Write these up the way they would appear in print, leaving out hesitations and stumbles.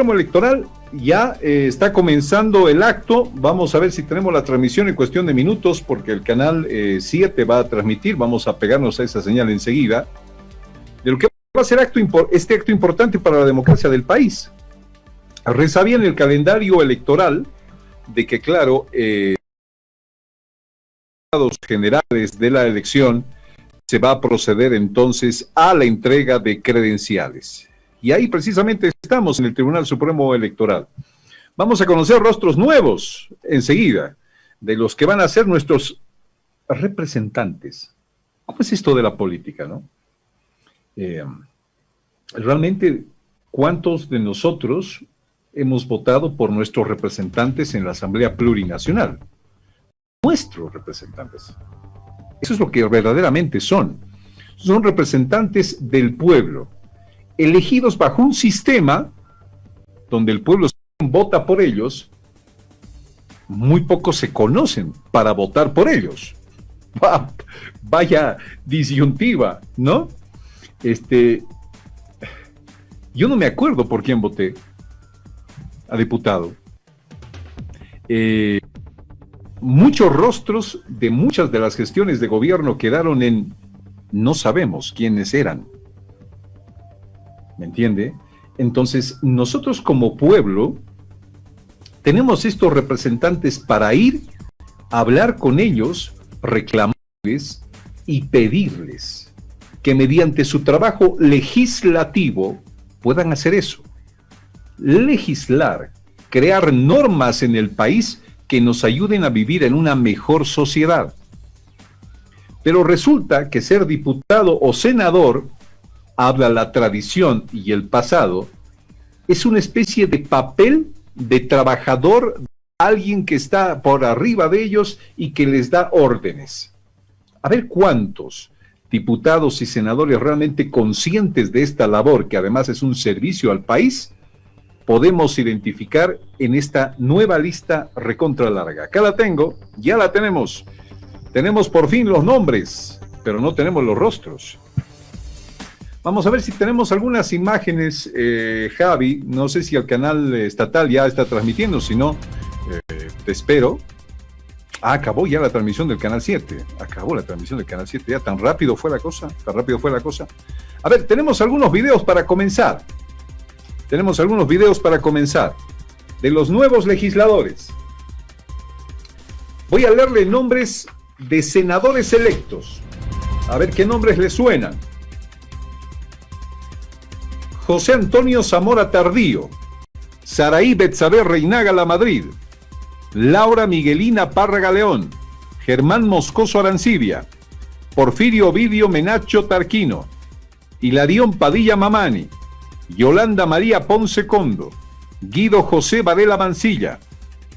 Supremo Electoral ya está comenzando el acto. Vamos a ver si tenemos la transmisión en cuestión de minutos, porque el canal 7 va a transmitir. Vamos a pegarnos a esa señal enseguida. De lo que va a ser este acto importante para la democracia del país. Resabía en el calendario electoral de que, claro, los generales de la elección se va a proceder entonces a la entrega de credenciales. Y ahí precisamente estamos en el Tribunal Supremo Electoral. Vamos a conocer rostros nuevos enseguida, de los que van a ser nuestros representantes. ¿Cómo es esto de la política, no? Realmente, ¿cuántos de nosotros hemos votado por nuestros representantes en la Asamblea Plurinacional? Nuestros representantes. Eso es lo que verdaderamente son. Son representantes del pueblo, elegidos bajo un sistema donde el pueblo vota por ellos. Muy pocos se conocen para votar por ellos. Vaya disyuntiva, ¿no? Yo no me acuerdo por quién voté a diputado. Muchos rostros de muchas de las gestiones de gobierno quedaron en no sabemos quiénes eran. ¿Me entiende? Entonces, nosotros como pueblo tenemos estos representantes para ir a hablar con ellos, reclamarles y pedirles que mediante su trabajo legislativo puedan hacer eso. Legislar, crear normas en el país que nos ayuden a vivir en una mejor sociedad. Pero resulta que ser diputado o senador, habla la tradición y el pasado, es una especie de papel de trabajador, alguien que está por arriba de ellos y que les da órdenes. A ver cuántos diputados y senadores realmente conscientes de esta labor, que además es un servicio al país, podemos identificar en esta nueva lista recontra larga. Acá la tengo, ya la tenemos. Tenemos por fin los nombres, pero no tenemos los rostros. Vamos a ver si tenemos algunas imágenes, Javi. No sé si el canal estatal ya está transmitiendo, si no, te espero. Acabó ya la transmisión del canal 7. Acabó la transmisión del canal 7. Ya tan rápido fue la cosa, tan rápido fue la cosa. A ver, tenemos algunos videos para comenzar. Tenemos algunos videos para comenzar de los nuevos legisladores. Voy a leerle nombres de senadores electos. A ver qué nombres les suenan. José Antonio Zamora Tardío, Saraí Betsabe Reinaga La Madrid, Laura Miguelina Párraga León, Germán Moscoso Arancibia, Porfirio Ovidio Menacho Tarquino, Hilarión Padilla Mamani, Yolanda María Ponce Condo, Guido José Varela Mancilla,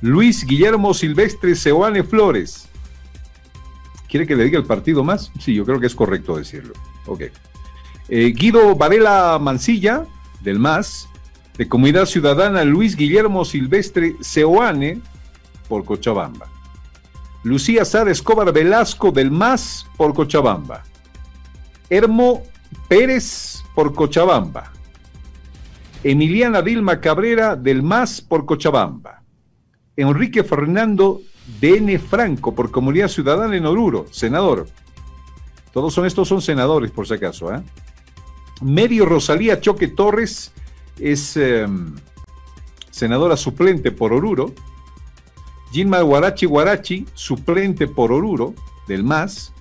Luis Guillermo Silvestre Seoane Flores. ¿Quiere que le diga el partido más? Sí, yo creo que es correcto decirlo. Ok. Guido Varela Mancilla, del MAS, de Comunidad Ciudadana Luis Guillermo Silvestre Seoane, por Cochabamba. Lucía Sara Escobar Velasco, del MAS, por Cochabamba. Hermo Pérez, por Cochabamba. Emiliana Dilma Cabrera, del MAS, por Cochabamba. Enrique Fernando D.N. Franco, por Comunidad Ciudadana en Oruro, senador. Todos estos son senadores, por si acaso, ¿eh? Medio Rosalía Choque Torres es senadora suplente por Oruro. Gilma Guarachi, suplente por Oruro, del MAS.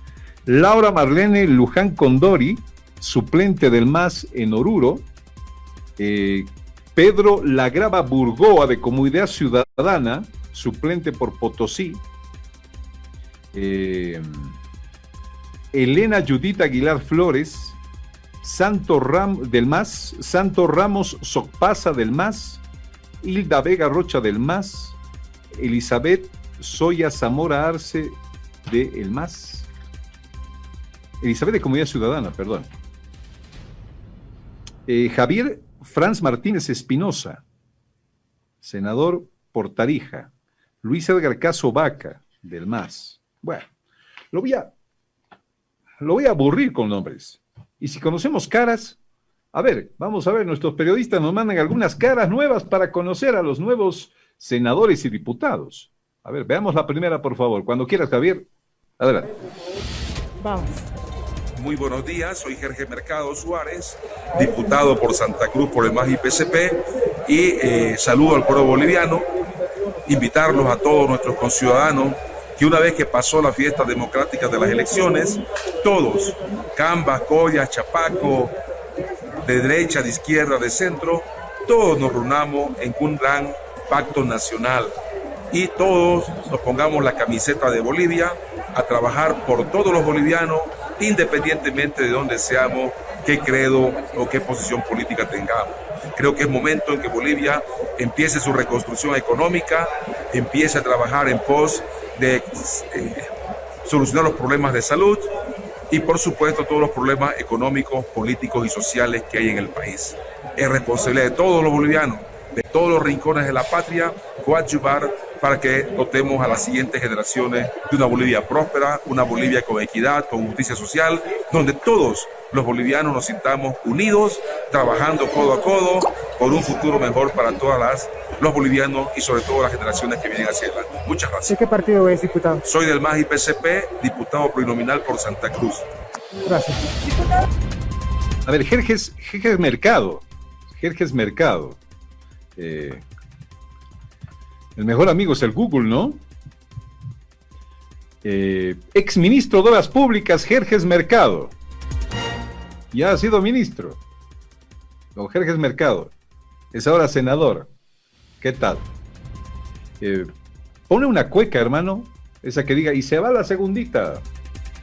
Laura Marlene Luján Condori, suplente del MAS en Oruro. Pedro Lagrava Burgoa, de Comunidad Ciudadana, suplente por Potosí. Elena Judith Aguilar Flores, del MAS. Santo Ramos Socpasa, del MAS. Hilda Vega Rocha, del MAS. Elizabeth Soya Zamora Arce, del MAS. Elizabeth de Comunidad Ciudadana, perdón. Javier Franz Martínez Espinosa, senador por Tarija. Luis Edgar Caso Vaca, del MAS. Bueno, lo voy a aburrir con nombres. Y si conocemos caras, A ver, vamos a ver, nuestros periodistas nos mandan algunas caras nuevas para conocer a los nuevos senadores y diputados. A ver, veamos la primera, por favor. Cuando quieras, Javier. Adelante. Vamos. Muy buenos días, soy Jorge Mercado Suárez, diputado por Santa Cruz por el MAS y PCP, y saludo al pueblo boliviano, invitarlos a todos nuestros conciudadanos que una vez que pasó la fiesta democrática de las elecciones, todos, Cambas, Coya, Chapaco, de derecha, de izquierda, de centro, todos nos reunamos en un gran pacto nacional y todos nos pongamos la camiseta de Bolivia a trabajar por todos los bolivianos, independientemente de dónde seamos, qué credo o qué posición política tengamos. Creo que es momento en que Bolivia empiece su reconstrucción económica, empiece a trabajar en pos de solucionar los problemas de salud y, por supuesto, todos los problemas económicos, políticos y sociales que hay en el país. Es responsabilidad de todos los bolivianos, de todos los rincones de la patria, coadyuvar para que dotemos a las siguientes generaciones de una Bolivia próspera, una Bolivia con equidad, con justicia social, donde todos los bolivianos nos sintamos unidos, trabajando codo a codo por un futuro mejor para todos los bolivianos y sobre todo las generaciones que vienen hacia adelante. Muchas gracias. ¿De qué partido es, diputado? Soy del MAS y PCP, diputado plurinominal por Santa Cruz. Gracias. A ver, Jerjes Mercado. El mejor amigo es el Google, ¿no? Ex ministro de Obras Públicas, Jerjes Mercado. Ya ha sido ministro. Don Jerjes Mercado. Es ahora senador. ¿Qué tal? Pone una cueca, hermano. Esa que diga, y se va la segundita.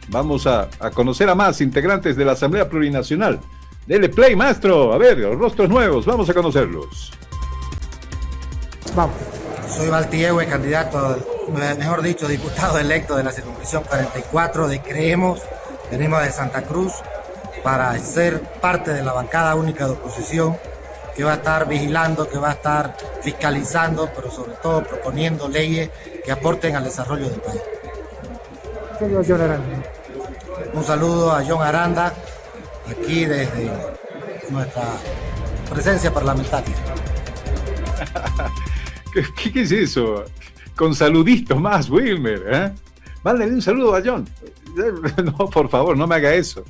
Vamos a conocer a más integrantes de la Asamblea Plurinacional. Dele play, maestro. A ver, los rostros nuevos. Vamos a conocerlos. Vamos. Soy Valtierra, candidato, mejor dicho, diputado electo de la circunscripción 44 de Creemos. Venimos de Santa Cruz para ser parte de la bancada única de oposición que va a estar vigilando, que va a estar fiscalizando, pero sobre todo proponiendo leyes que aporten al desarrollo del país. Soy John Aranda. Un saludo a John Aranda, aquí desde nuestra presencia parlamentaria. ¿Qué es eso? Con saluditos más, Wilmer, ¿eh? Mándale un saludo a John. No, por favor, no me haga eso.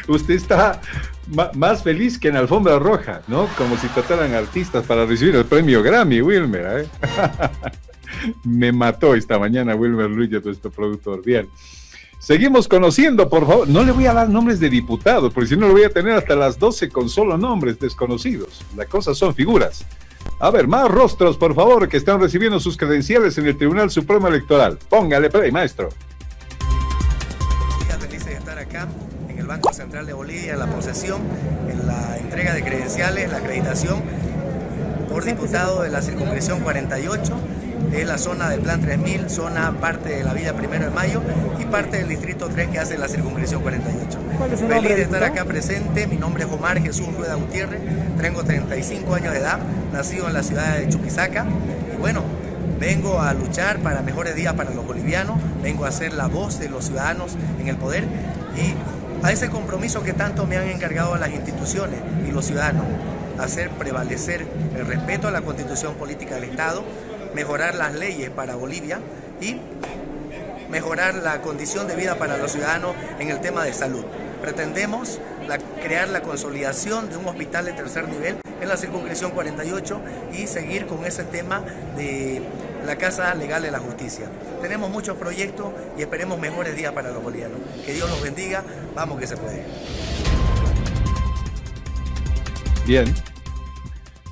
Usted está más feliz que en alfombra roja, ¿no? Como si trataran artistas para recibir el premio Grammy, Wilmer, ¿eh? Me mató esta mañana Wilmer Luis, nuestro productor. Bien. Seguimos conociendo, por favor. No le voy a dar nombres de diputados, porque si no lo voy a tener hasta las 12 con solo nombres desconocidos. Las cosas son figuras. A ver, más rostros, por favor, que están recibiendo sus credenciales en el Tribunal Supremo Electoral. Póngale play, maestro. Feliz de estar acá en el Banco Central de Bolivia, en la posesión, en la entrega de credenciales, la acreditación por diputado de la circunscripción 48. Es la zona del Plan 3000, zona parte de la Villa 1 de Mayo y parte del Distrito 3 que hace la circunscripción 48. Feliz de estar acá presente. Mi nombre es Omar Jesús Rueda Gutiérrez, tengo 35 años de edad, nacido en la ciudad de Chuquisaca y bueno, vengo a luchar para mejores días para los bolivianos, vengo a ser la voz de los ciudadanos en el poder y a ese compromiso que tanto me han encargado las instituciones y los ciudadanos, hacer prevalecer el respeto a la Constitución Política del Estado, mejorar las leyes para Bolivia y mejorar la condición de vida para los ciudadanos en el tema de salud. Pretendemos crear la consolidación de un hospital de tercer nivel en la circunscripción 48 y seguir con ese tema de la Casa Legal de la Justicia. Tenemos muchos proyectos y esperemos mejores días para los bolivianos. Que Dios los bendiga, vamos que se puede. Bien.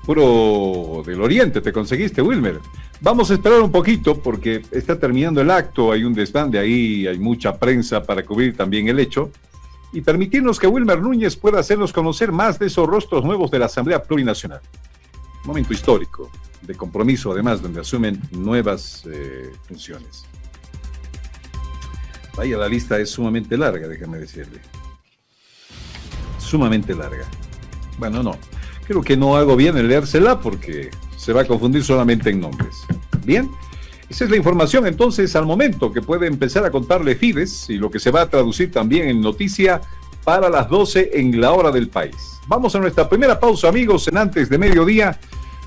Puro del Oriente te conseguiste, Wilmer. Vamos a esperar un poquito porque está terminando el acto, hay un desbande ahí, hay mucha prensa para cubrir también el hecho y permitirnos que Wilmer Núñez pueda hacernos conocer más de esos rostros nuevos de la Asamblea Plurinacional. Un momento histórico, de compromiso además, donde asumen nuevas funciones. Vaya, la lista es sumamente larga, déjame decirle. Sumamente larga. Bueno, no. Creo que no hago bien en leérsela porque se va a confundir solamente en nombres. Bien, esa es la información entonces al momento que puede empezar a contarle Fides y lo que se va a traducir también en noticia para las 12 en la hora del país. Vamos a nuestra primera pausa, amigos, en Antes de Mediodía.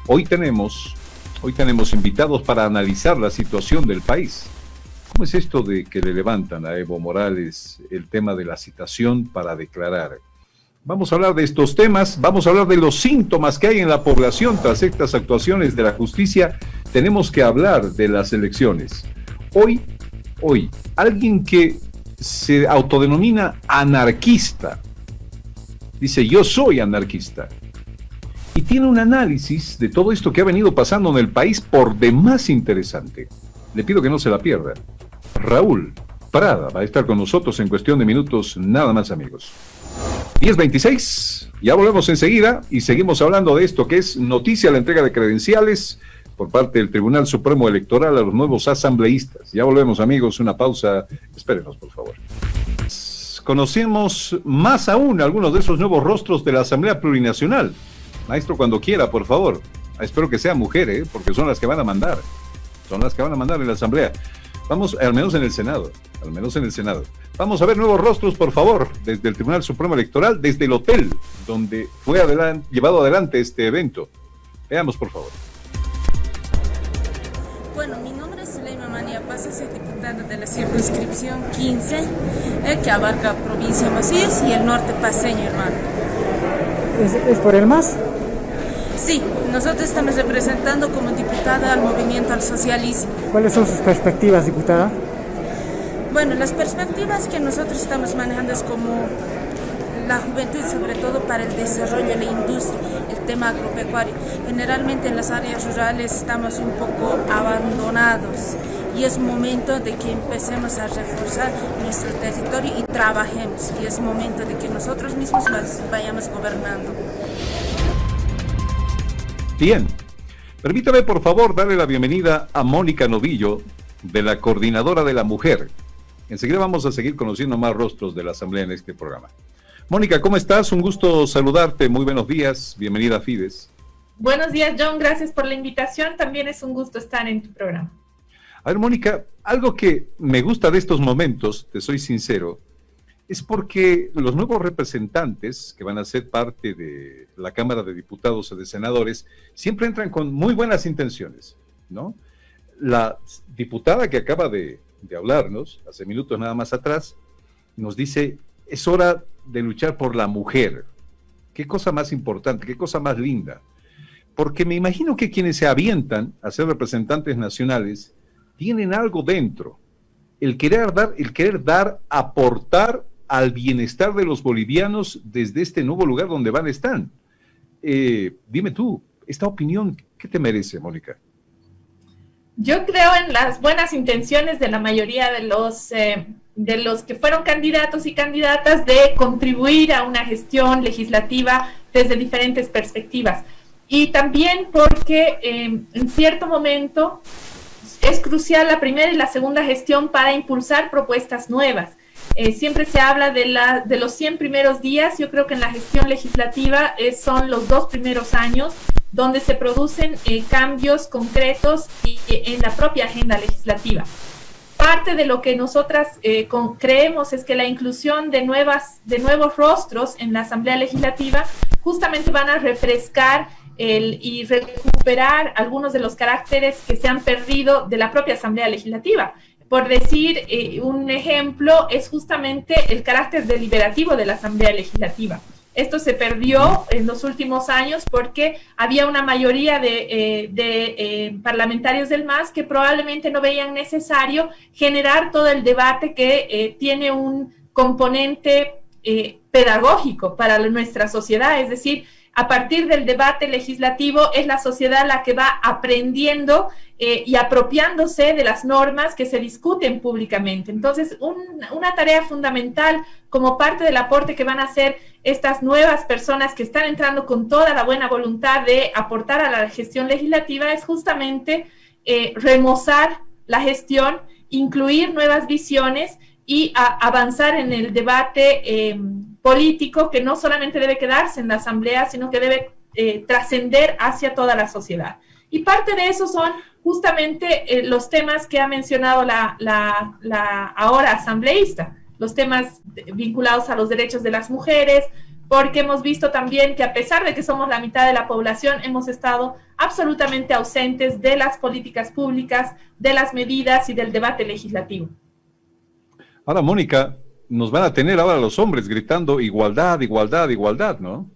Hoy tenemos invitados para analizar la situación del país. ¿Cómo es esto de que le levantan a Evo Morales el tema de la citación para declarar? Vamos a hablar de estos temas, vamos a hablar de los síntomas que hay en la población tras estas actuaciones de la justicia. Tenemos que hablar de las elecciones. Hoy, alguien que se autodenomina anarquista, dice yo soy anarquista, y tiene un análisis de todo esto que ha venido pasando en el país por demás interesante. Le pido que no se la pierda. Raúl Prada va a estar con nosotros en cuestión de minutos, nada más, amigos. 10:26, ya volvemos enseguida y seguimos hablando de esto que es noticia, la entrega de credenciales por parte del Tribunal Supremo Electoral a los nuevos asambleístas. Ya volvemos, amigos, una pausa, espérenos por favor. Conocemos más aún algunos de esos nuevos rostros de la Asamblea Plurinacional. Maestro, cuando quiera, por favor. Espero que sea mujer, porque son las que van a mandar. Son las que van a mandar en la Asamblea. Vamos, al menos en el Senado. Vamos a ver nuevos rostros, por favor, desde el Tribunal Supremo Electoral, desde el hotel donde fue llevado adelante este evento. Veamos, por favor. Bueno, mi nombre es Zuleima Mania Pasa, soy diputada de la circunscripción 15, que abarca provincia Masías y el norte paseño, hermano. ¿Es por el MAS? Sí, nosotros estamos representando como diputada al movimiento al socialismo. ¿Cuáles son sus perspectivas, diputada? Bueno, las perspectivas que nosotros estamos manejando es como la juventud, sobre todo para el desarrollo de la industria, el tema agropecuario. Generalmente en las áreas rurales estamos un poco abandonados y es momento de que empecemos a reforzar nuestro territorio y trabajemos, y es momento de que nosotros mismos vayamos gobernando. Bien, permítame por favor darle la bienvenida a Mónica Novillo, de la Coordinadora de la Mujer. Enseguida vamos a seguir conociendo más rostros de la Asamblea en este programa. Mónica, ¿cómo estás? Un gusto saludarte, muy buenos días, bienvenida a Fides. Buenos días, John, gracias por la invitación, también es un gusto estar en tu programa. A ver, Mónica, algo que me gusta de estos momentos, te soy sincero, es porque los nuevos representantes que van a ser parte de la Cámara de Diputados o de Senadores siempre entran con muy buenas intenciones, ¿no? La diputada que acaba de hablarnos, hace minutos nada más atrás, nos dice, es hora de luchar por la mujer. Qué cosa más importante, qué cosa más linda. Porque me imagino que quienes se avientan a ser representantes nacionales tienen algo dentro. El querer dar, aportar al bienestar de los bolivianos desde este nuevo lugar donde van a estar. Dime tú, esta opinión, ¿qué te merece, Mónica? Yo creo en las buenas intenciones de la mayoría de los que fueron candidatos y candidatas de contribuir a una gestión legislativa desde diferentes perspectivas. Y también porque en cierto momento es crucial la primera y la segunda gestión para impulsar propuestas nuevas. Siempre se habla de los 100 primeros días. Yo creo que en la gestión legislativa son los 2 primeros años donde se producen cambios concretos y en la propia agenda legislativa. Parte de lo que nosotras creemos es que la inclusión de nuevos rostros en la Asamblea Legislativa justamente van a refrescar y recuperar algunos de los caracteres que se han perdido de la propia Asamblea Legislativa. Por decir un ejemplo, es justamente el carácter deliberativo de la Asamblea Legislativa. Esto se perdió en los últimos años porque había una mayoría de parlamentarios del MAS que probablemente no veían necesario generar todo el debate que tiene un componente pedagógico para nuestra sociedad. Es decir, a partir del debate legislativo es la sociedad la que va aprendiendo y apropiándose de las normas que se discuten públicamente. Entonces, una tarea fundamental como parte del aporte que van a hacer estas nuevas personas que están entrando con toda la buena voluntad de aportar a la gestión legislativa es justamente remozar la gestión, incluir nuevas visiones y avanzar en el debate político que no solamente debe quedarse en la Asamblea, sino que debe trascender hacia toda la sociedad. Y parte de eso son justamente los temas que ha mencionado la ahora asambleísta. los temas vinculados a los derechos de las mujeres, porque hemos visto también que a pesar de que somos la mitad de la población, hemos estado absolutamente ausentes de las políticas públicas, de las medidas y del debate legislativo. Ahora, Mónica, nos van a tener ahora los hombres gritando igualdad, igualdad, igualdad, ¿no?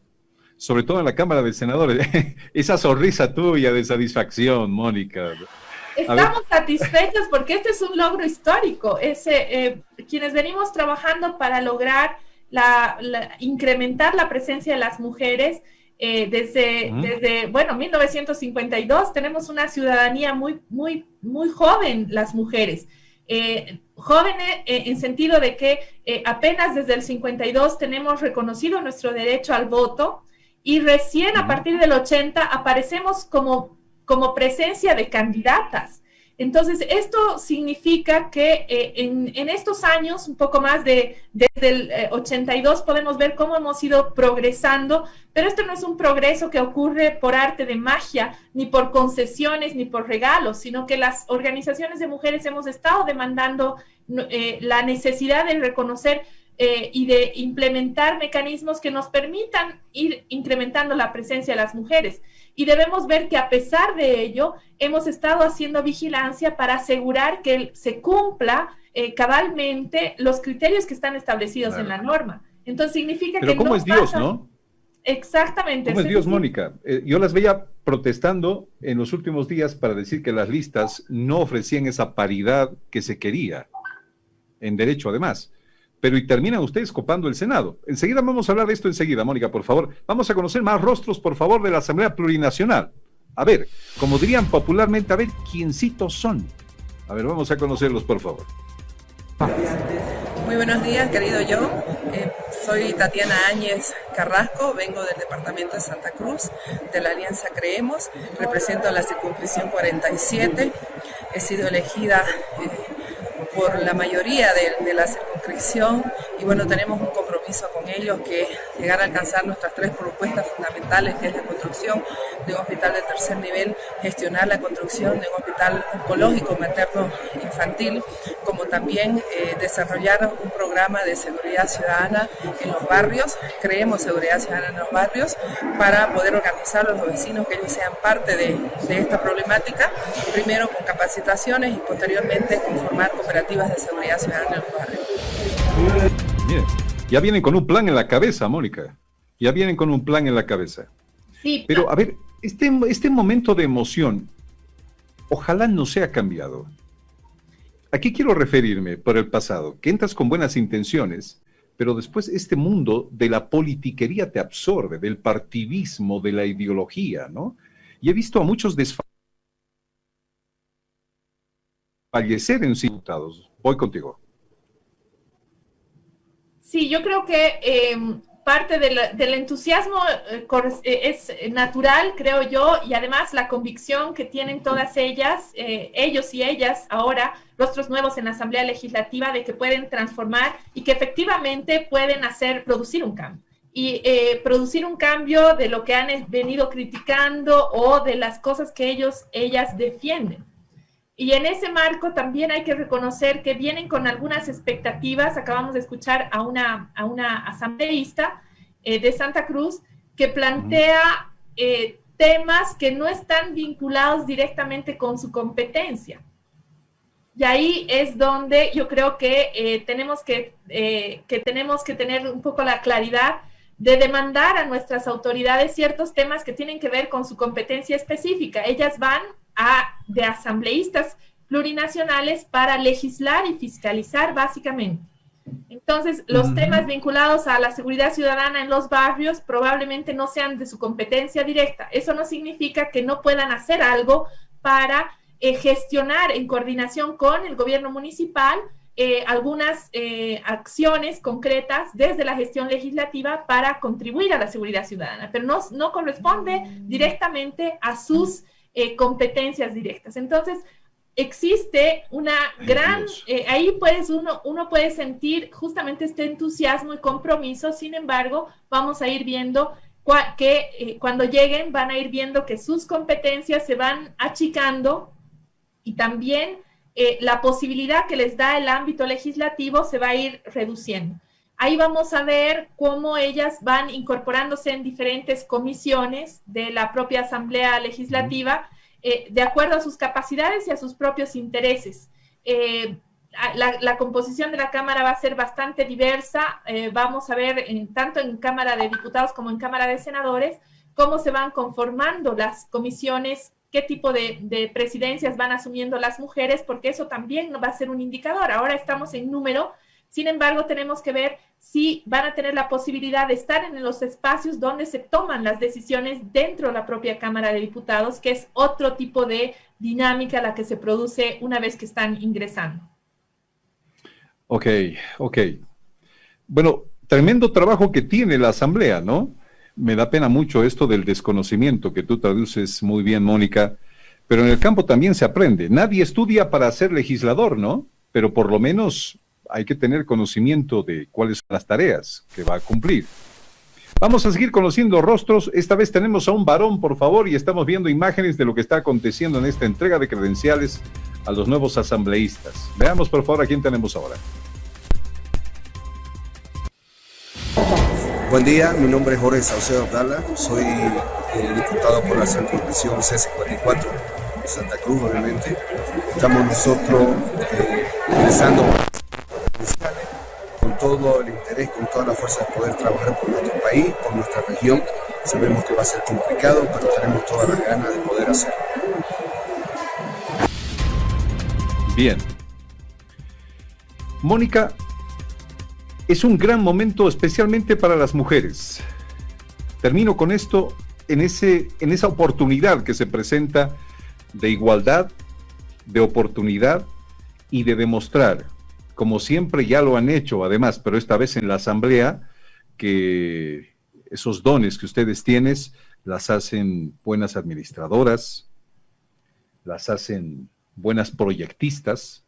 Sobre todo en la Cámara de Senadores. Esa sonrisa tuya de satisfacción, Mónica. Estamos satisfechos porque este es un logro histórico. Quienes venimos trabajando para lograr incrementar la presencia de las mujeres desde 1952, tenemos una ciudadanía muy joven, las mujeres. Jóvenes en sentido de que apenas desde el 52 tenemos reconocido nuestro derecho al voto y recién a partir del 80 aparecemos como presencia de candidatas. Entonces, esto significa que en estos años, un poco más desde el 82, podemos ver cómo hemos ido progresando, pero esto no es un progreso que ocurre por arte de magia, ni por concesiones, ni por regalos, sino que las organizaciones de mujeres hemos estado demandando la necesidad de reconocer y de implementar mecanismos que nos permitan ir incrementando la presencia de las mujeres. Y debemos ver que a pesar de ello, hemos estado haciendo vigilancia para asegurar que se cumpla cabalmente los criterios que están establecidos en la norma. Entonces significa Pero que ¿cómo no es Dios, pasa... no? Exactamente. ¿Cómo es Dios, Mónica? Yo las veía protestando en los últimos días para decir que las listas no ofrecían esa paridad que se quería, en derecho además. Pero y terminan ustedes copando el Senado. Enseguida vamos a hablar de esto enseguida, Mónica, por favor. Vamos a conocer más rostros, por favor, de la Asamblea Plurinacional. A ver, como dirían popularmente, a ver quiéncitos son. A ver, vamos a conocerlos, por favor. Muy buenos días, querido yo. Soy Tatiana Áñez Carrasco, vengo del departamento de Santa Cruz, de la Alianza Creemos, represento la circunscripción 47, he sido elegida por la mayoría de la circunscripción y bueno, tenemos un compromiso con ellos que llegar a alcanzar nuestras 3 propuestas fundamentales, que es la construcción de un hospital de tercer nivel, gestionar la construcción de un hospital oncológico materno infantil, como también desarrollar un programa de seguridad ciudadana en los barrios. Creemos seguridad ciudadana en los barrios para poder organizar a los vecinos que ellos sean parte de esta problemática, primero con capacitaciones y posteriormente conformar cooperativas de seguridad ciudadana en los barrios. Bien. Ya vienen con un plan en la cabeza, Mónica. Ya vienen con un plan en la cabeza. Sí, pero, a ver, este momento de emoción, ojalá no sea cambiado. ¿A qué quiero referirme por el pasado? Que entras con buenas intenciones, pero después este mundo de la politiquería te absorbe, del partidismo, de la ideología, ¿no? Y he visto a muchos desfallecer en diputados. Voy contigo. Sí, yo creo que parte del entusiasmo es natural, creo yo, y además la convicción que tienen todas ellas, ellos y ellas ahora, rostros nuevos en la Asamblea Legislativa, de que pueden transformar y que efectivamente pueden producir un cambio. Y producir un cambio de lo que han venido criticando o de las cosas que ellas defienden. Y en ese marco también hay que reconocer que vienen con algunas expectativas. Acabamos de escuchar a una asambleísta de Santa Cruz que plantea temas que no están vinculados directamente con su competencia. Y ahí es donde yo creo que tenemos que tener un poco la claridad de demandar a nuestras autoridades ciertos temas que tienen que ver con su competencia específica. Ellas van de asambleístas plurinacionales para legislar y fiscalizar básicamente. Entonces, los temas vinculados a la seguridad ciudadana en los barrios probablemente no sean de su competencia directa. Eso no significa que no puedan hacer algo para gestionar en coordinación con el gobierno municipal algunas acciones concretas desde la gestión legislativa para contribuir a la seguridad ciudadana, pero no corresponde directamente a sus competencias directas. Entonces, existe una gran... ahí uno puede sentir justamente este entusiasmo y compromiso. Sin embargo, vamos a ir viendo que cuando lleguen van a ir viendo que sus competencias se van achicando y también la posibilidad que les da el ámbito legislativo se va a ir reduciendo. Ahí vamos a ver cómo ellas van incorporándose en diferentes comisiones de la propia Asamblea Legislativa, de acuerdo a sus capacidades y a sus propios intereses. La composición de la Cámara va a ser bastante diversa. Vamos a ver, tanto en Cámara de Diputados como en Cámara de Senadores, cómo se van conformando las comisiones, qué tipo de presidencias van asumiendo las mujeres, porque eso también va a ser un indicador. Ahora estamos en número, sin embargo, tenemos que ver si van a tener la posibilidad de estar en los espacios donde se toman las decisiones dentro de la propia Cámara de Diputados, que es otro tipo de dinámica la que se produce una vez que están ingresando. Ok. Bueno, tremendo trabajo que tiene la Asamblea, ¿no? Me da pena mucho esto del desconocimiento que tú traduces muy bien, Mónica, pero en el campo también se aprende. Nadie estudia para ser legislador, ¿no? Pero por lo menos hay que tener conocimiento de cuáles son las tareas que va a cumplir. Vamos a seguir conociendo rostros. Esta vez tenemos a un varón, por favor, y estamos viendo imágenes de lo que está aconteciendo en esta entrega de credenciales a los nuevos asambleístas. Veamos, por favor, a quién tenemos ahora. Buen día, mi nombre es Jorge Saucedo Abdala, soy diputado por la circunscripción C54, Santa Cruz, obviamente. Estamos nosotros ingresando con todo el interés, con toda la fuerza de poder trabajar por nuestro país, por nuestra región. Sabemos que va a ser complicado, pero tenemos todas las ganas de poder hacerlo. Bien. Mónica, es un gran momento especialmente para las mujeres. Termino con esto en esa oportunidad que se presenta de igualdad, de oportunidad y de demostrar, como siempre ya lo han hecho además, pero esta vez en la Asamblea, que esos dones que ustedes tienen las hacen buenas administradoras, las hacen buenas proyectistas,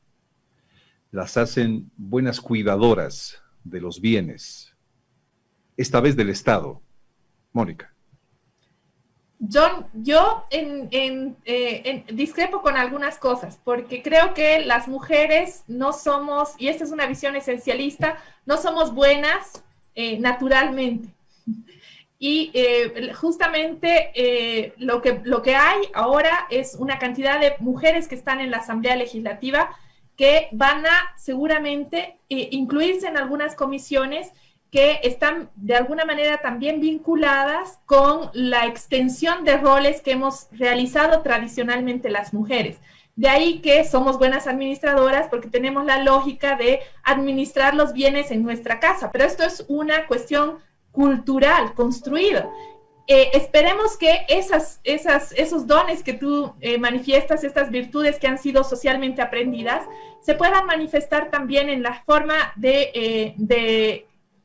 las hacen buenas cuidadoras de los bienes, esta vez del Estado. Mónica. John, yo discrepo con algunas cosas, porque creo que las mujeres no somos, y esta es una visión esencialista, no somos buenas naturalmente. Y justamente lo que hay ahora es una cantidad de mujeres que están en la Asamblea Legislativa que van a seguramente incluirse en algunas comisiones que están de alguna manera también vinculadas con la extensión de roles que hemos realizado tradicionalmente las mujeres. De ahí que somos buenas administradoras porque tenemos la lógica de administrar los bienes en nuestra casa, pero esto es una cuestión cultural, construida. Esperemos que esos dones que tú manifiestas, estas virtudes que han sido socialmente aprendidas, se puedan manifestar también en la forma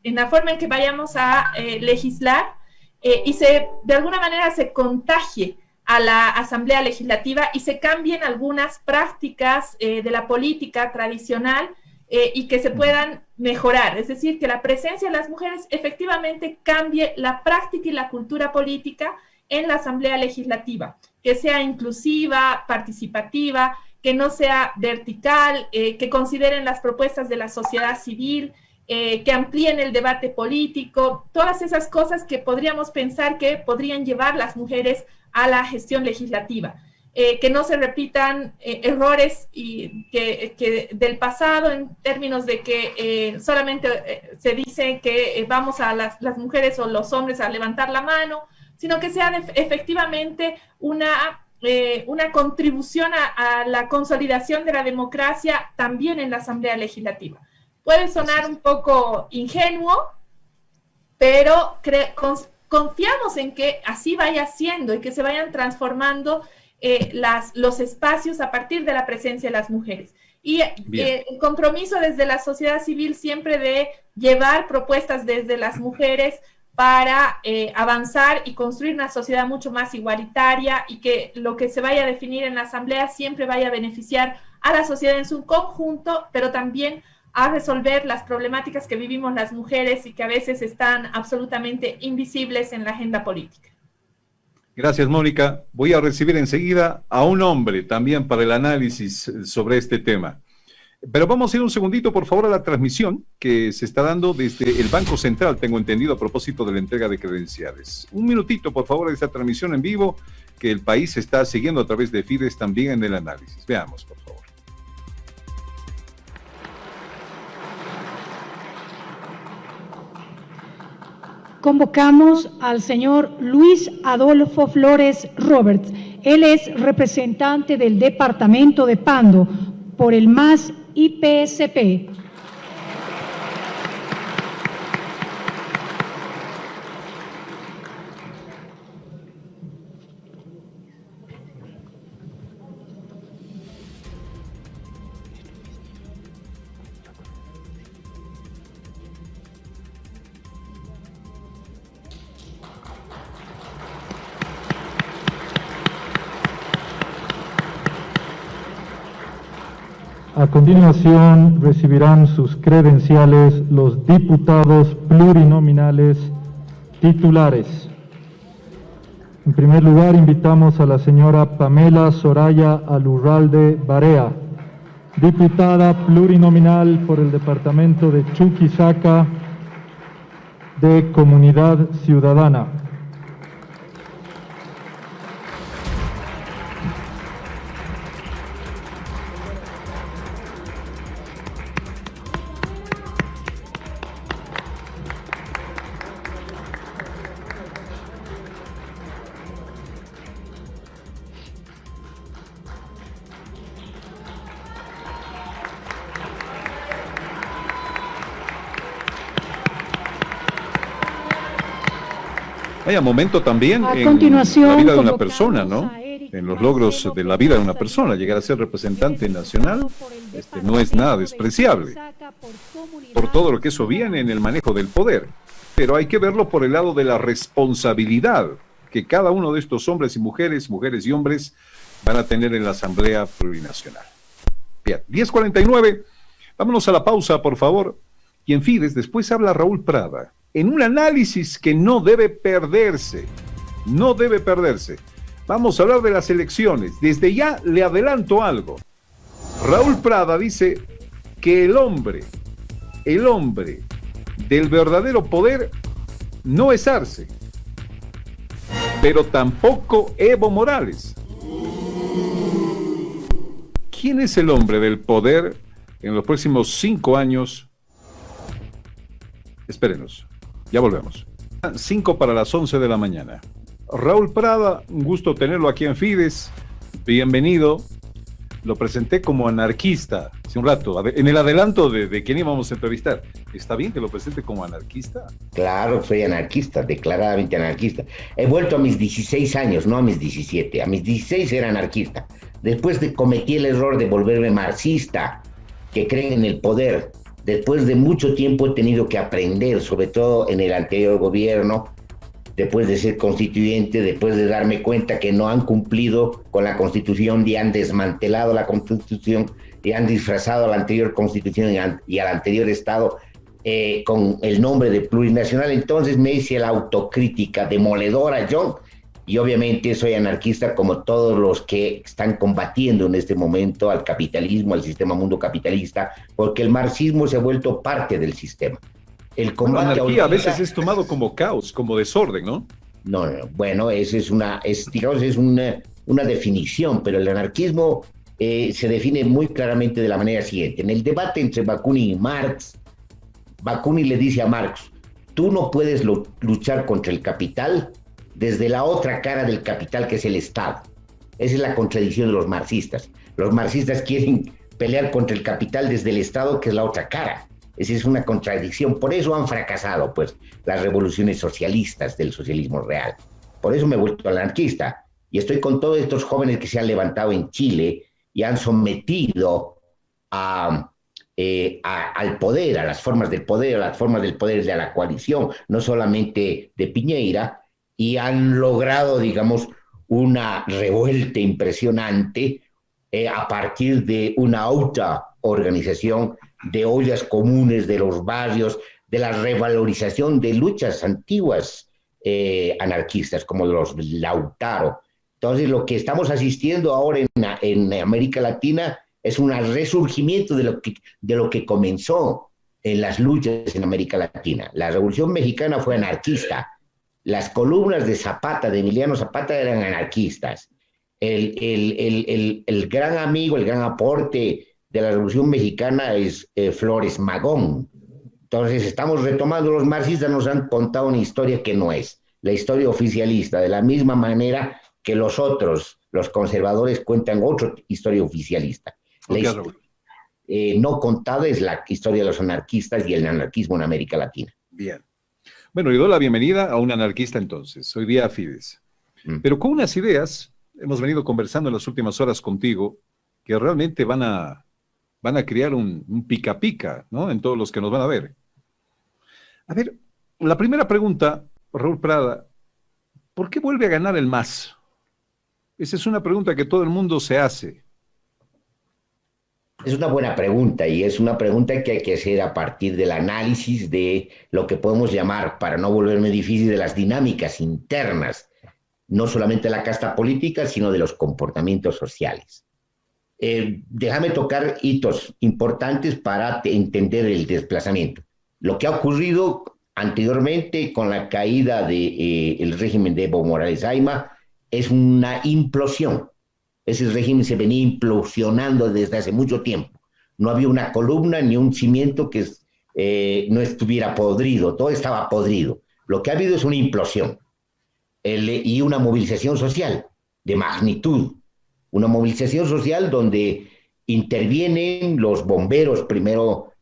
en la forma en que vayamos a legislar y de alguna manera se contagie a la Asamblea Legislativa y se cambien algunas prácticas de la política tradicional y que se puedan mejorar, es decir, que la presencia de las mujeres efectivamente cambie la práctica y la cultura política en la Asamblea Legislativa, que sea inclusiva, participativa, que no sea vertical, que consideren las propuestas de la sociedad civil, que amplíen el debate político, todas esas cosas que podríamos pensar que podrían llevar las mujeres a la gestión legislativa. Que no se repitan errores que del pasado en términos de que solamente se dice que vamos a las mujeres o los hombres a levantar la mano, sino que sea efectivamente una contribución a la consolidación de la democracia también en la Asamblea Legislativa. Puede sonar un poco ingenuo, pero confiamos en que así vaya siendo y que se vayan transformando los espacios a partir de la presencia de las mujeres. Y el compromiso desde la sociedad civil siempre de llevar propuestas desde las mujeres para avanzar y construir una sociedad mucho más igualitaria y que lo que se vaya a definir en la Asamblea siempre vaya a beneficiar a la sociedad en su conjunto, pero también a resolver las problemáticas que vivimos las mujeres y que a veces están absolutamente invisibles en la agenda política. Gracias, Mónica. Voy a recibir enseguida a un hombre también para el análisis sobre este tema. Pero vamos a ir un segundito, por favor, a la transmisión que se está dando desde el Banco Central, tengo entendido, a propósito de la entrega de credenciales. Un minutito, por favor, de esta transmisión en vivo que el país está siguiendo a través de Fides también en el análisis. Veamos, por favor. Convocamos al señor Luis Adolfo Flores Roberts. Él es representante del departamento de Pando por el MAS IPSP. A continuación recibirán sus credenciales los diputados plurinominales titulares. En primer lugar, invitamos a la señora Pamela Soraya Alurralde Barea, diputada plurinominal por el departamento de Chuquisaca de Comunidad Ciudadana. Haya momento también A en continuación, la vida de una convocamos persona, ¿no? En los logros de la vida de una persona. Llegar a ser representante nacional no es nada despreciable, por todo lo que eso viene en el manejo del poder. Pero hay que verlo por el lado de la responsabilidad que cada uno de estos hombres y mujeres y hombres van a tener en la Asamblea Plurinacional. Bien, 10:49. Vámonos a la pausa, por favor. Y en Fides, después habla Raúl Prada, en un análisis que no debe perderse. Vamos a hablar de las elecciones. Desde ya le adelanto algo. Raúl Prada dice que el hombre del verdadero poder no es Arce, pero tampoco Evo Morales. ¿Quién es el hombre del poder en los próximos 5 años? Espérenos, ya volvemos. 5 para las 11 de la mañana. Raúl Prada, un gusto tenerlo aquí en Fides. Bienvenido. Lo presenté como anarquista hace un rato, en el adelanto de quién íbamos a entrevistar. ¿Está bien que lo presente como anarquista? Claro, soy anarquista, declaradamente anarquista. He vuelto a mis 16 años, no a mis 17. A mis 16 era anarquista. Después cometí el error de volverme marxista, que creen en el poder. Después de mucho tiempo he tenido que aprender, sobre todo en el anterior gobierno, después de ser constituyente, después de darme cuenta que no han cumplido con la Constitución y han desmantelado la Constitución y han disfrazado a la anterior Constitución y al anterior Estado con el nombre de plurinacional. Entonces me hice la autocrítica demoledora yo, y obviamente soy anarquista como todos los que están combatiendo en este momento al capitalismo, al sistema mundo capitalista, porque el marxismo se ha vuelto parte del sistema. El combate la anarquía a veces es tomado como caos, como desorden, ¿no? No, bueno, esa es una definición, pero el anarquismo se define muy claramente de la manera siguiente. En el debate entre Bakunin y Marx, Bakunin le dice a Marx, tú no puedes luchar contra el capital desde la otra cara del capital, que es el Estado. Esa es la contradicción de los marxistas. Los marxistas quieren pelear contra el capital desde el Estado, que es la otra cara. Esa es una contradicción. Por eso han fracasado, pues, las revoluciones socialistas del socialismo real. Por eso me he vuelto anarquista. Y estoy con todos estos jóvenes que se han levantado en Chile y han sometido al poder, a las formas del poder, de la coalición, no solamente de Piñera, y han logrado, digamos, una revuelta impresionante a partir de una autoorganización de ollas comunes de los barrios, de la revalorización de luchas antiguas anarquistas, como los Lautaro. Entonces, lo que estamos asistiendo ahora en América Latina es un resurgimiento de lo que comenzó en las luchas en América Latina. La Revolución Mexicana fue anarquista. Las columnas de Zapata, de Emiliano Zapata, eran anarquistas. El gran amigo, el gran aporte de la Revolución Mexicana es Flores Magón. Entonces, estamos retomando, los marxistas nos han contado una historia que no es la historia oficialista, de la misma manera que los otros, los conservadores, cuentan otra historia oficialista. No contada es la historia de los anarquistas y el anarquismo en América Latina. Bien. Bueno, le doy la bienvenida a un anarquista entonces, hoy día a Fides. Pero con unas ideas, hemos venido conversando en las últimas horas contigo, que realmente van a crear un pica-pica, ¿no?, en todos los que nos van a ver. A ver, la primera pregunta, Raúl Prada, ¿por qué vuelve a ganar el MAS? Esa es una pregunta que todo el mundo se hace. Es una buena pregunta y es una pregunta que hay que hacer a partir del análisis de lo que podemos llamar, para no volverme difícil, de las dinámicas internas, no solamente de la casta política, sino de los comportamientos sociales. Déjame tocar hitos importantes para entender el desplazamiento. Lo que ha ocurrido anteriormente con la caída del régimen de Evo Morales Ayma es una implosión. Ese régimen se venía implosionando desde hace mucho tiempo. No había una columna ni un cimiento que no estuviera podrido, todo estaba podrido. Lo que ha habido es una implosión y una movilización social de magnitud. Una movilización social donde intervienen los bomberos, primero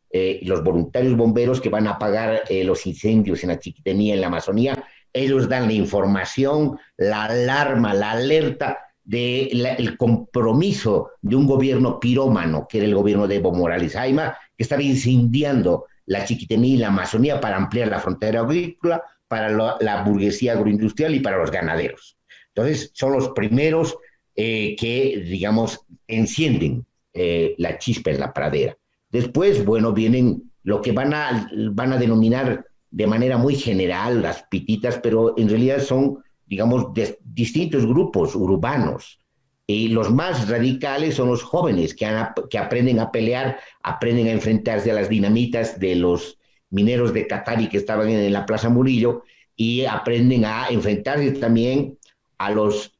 los voluntarios bomberos que van a apagar los incendios en la Chiquitanía, en la Amazonía. Ellos dan la información, la alarma, la alerta del compromiso de un gobierno pirómano, que era el gobierno de Evo Morales Ayma, que estaba incendiando la Chiquitanía y la Amazonía para ampliar la frontera agrícola, para la burguesía agroindustrial y para los ganaderos. Entonces, son los primeros que, digamos, encienden la chispa en la pradera. Después, bueno, vienen lo que van a denominar de manera muy general las pititas, pero en realidad son, digamos, distintos grupos urbanos. Y los más radicales son los jóvenes que aprenden a pelear, aprenden a enfrentarse a las dinamitas de los mineros de Catarí que estaban en la Plaza Murillo, y aprenden a enfrentarse también a los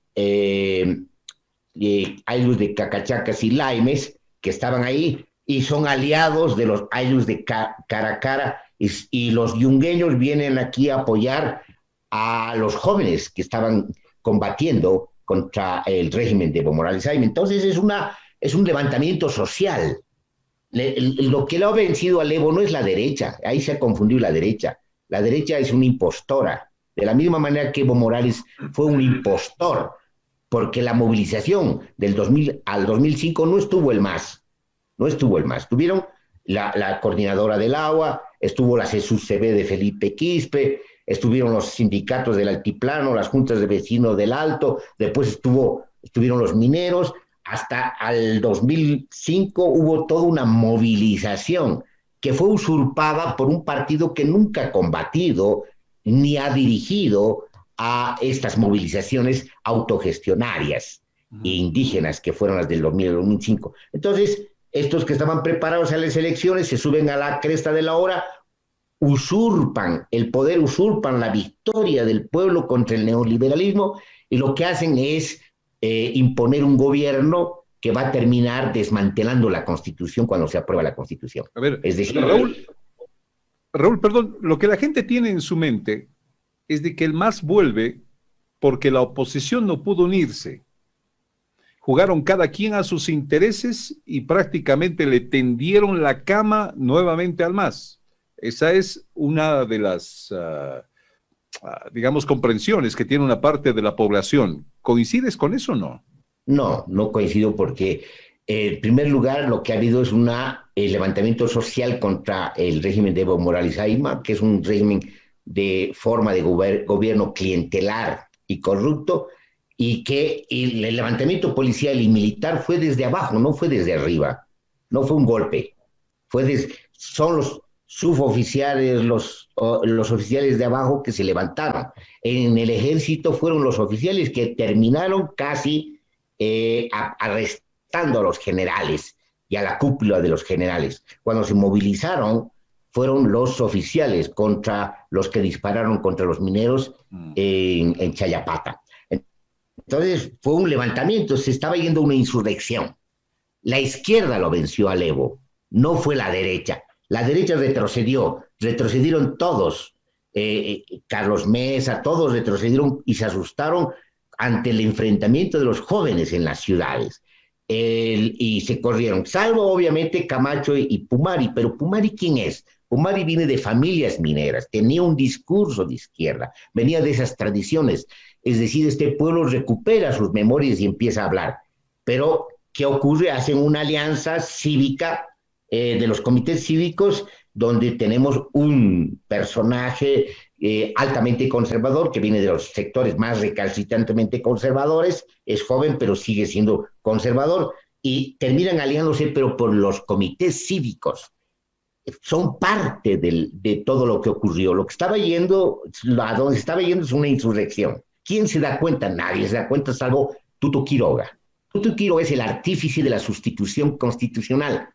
ayllus de Cacachacas y Laimes, que estaban ahí, y son aliados de los ayllus de Caracara, y los yungueños vienen aquí a apoyar a los jóvenes que estaban combatiendo contra el régimen de Evo Morales Ayma. Entonces es un levantamiento social. Lo que lo ha vencido al Evo no es la derecha, ahí se ha confundido la derecha. La derecha es una impostora, de la misma manera que Evo Morales fue un impostor, porque la movilización del 2000 al 2005 no estuvo el MAS, tuvieron la coordinadora del agua, estuvo la CESUCB de Felipe Quispe, estuvieron los sindicatos del Altiplano, las juntas de vecinos del Alto, después estuvieron los mineros, hasta al 2005 hubo toda una movilización que fue usurpada por un partido que nunca ha combatido ni ha dirigido a estas movilizaciones autogestionarias e indígenas que fueron las del 2000 al 2005. Entonces, estos que estaban preparados a las elecciones se suben a la cresta de la ola, usurpan el poder, usurpan la victoria del pueblo contra el neoliberalismo, y lo que hacen es imponer un gobierno que va a terminar desmantelando la Constitución cuando se aprueba la Constitución. A ver, es decir, Raúl, perdón, lo que la gente tiene en su mente es de que el MAS vuelve porque la oposición no pudo unirse. Jugaron cada quien a sus intereses y prácticamente le tendieron la cama nuevamente al MAS. Esa es una de las, digamos, comprensiones que tiene una parte de la población. ¿Coincides con eso o no? No coincido, porque en primer lugar lo que ha habido es un levantamiento social contra el régimen de Evo Morales Ayma, que es un régimen de forma de gobierno clientelar y corrupto, y que el levantamiento policial y militar fue desde abajo, no fue desde arriba, no fue un golpe, son suboficiales, los oficiales de abajo que se levantaron. En el ejército fueron los oficiales que terminaron casi arrestando a los generales y a la cúpula de los generales. Cuando se movilizaron, fueron los oficiales contra los que dispararon contra los mineros en Chayapata. Entonces fue un levantamiento, se estaba yendo una insurrección. La izquierda lo venció al Evo, no fue la derecha. La derecha retrocedieron todos. Carlos Mesa, todos retrocedieron y se asustaron ante el enfrentamiento de los jóvenes en las ciudades. Y se corrieron, salvo obviamente Camacho y Pumari. Pero Pumari, ¿quién es? Pumari viene de familias mineras, tenía un discurso de izquierda, venía de esas tradiciones. Es decir, este pueblo recupera sus memorias y empieza a hablar. Pero, ¿qué ocurre? Hacen una alianza cívica de los comités cívicos, donde tenemos un personaje altamente conservador, que viene de los sectores más recalcitrantemente conservadores, es joven, pero sigue siendo conservador, y terminan aliándose, pero por los comités cívicos. Son parte de todo lo que ocurrió. Lo que estaba yendo, a donde estaba yendo es una insurrección. ¿Quién se da cuenta? Nadie se da cuenta, salvo Tuto Quiroga. Tuto Quiroga es el artífice de la sustitución constitucional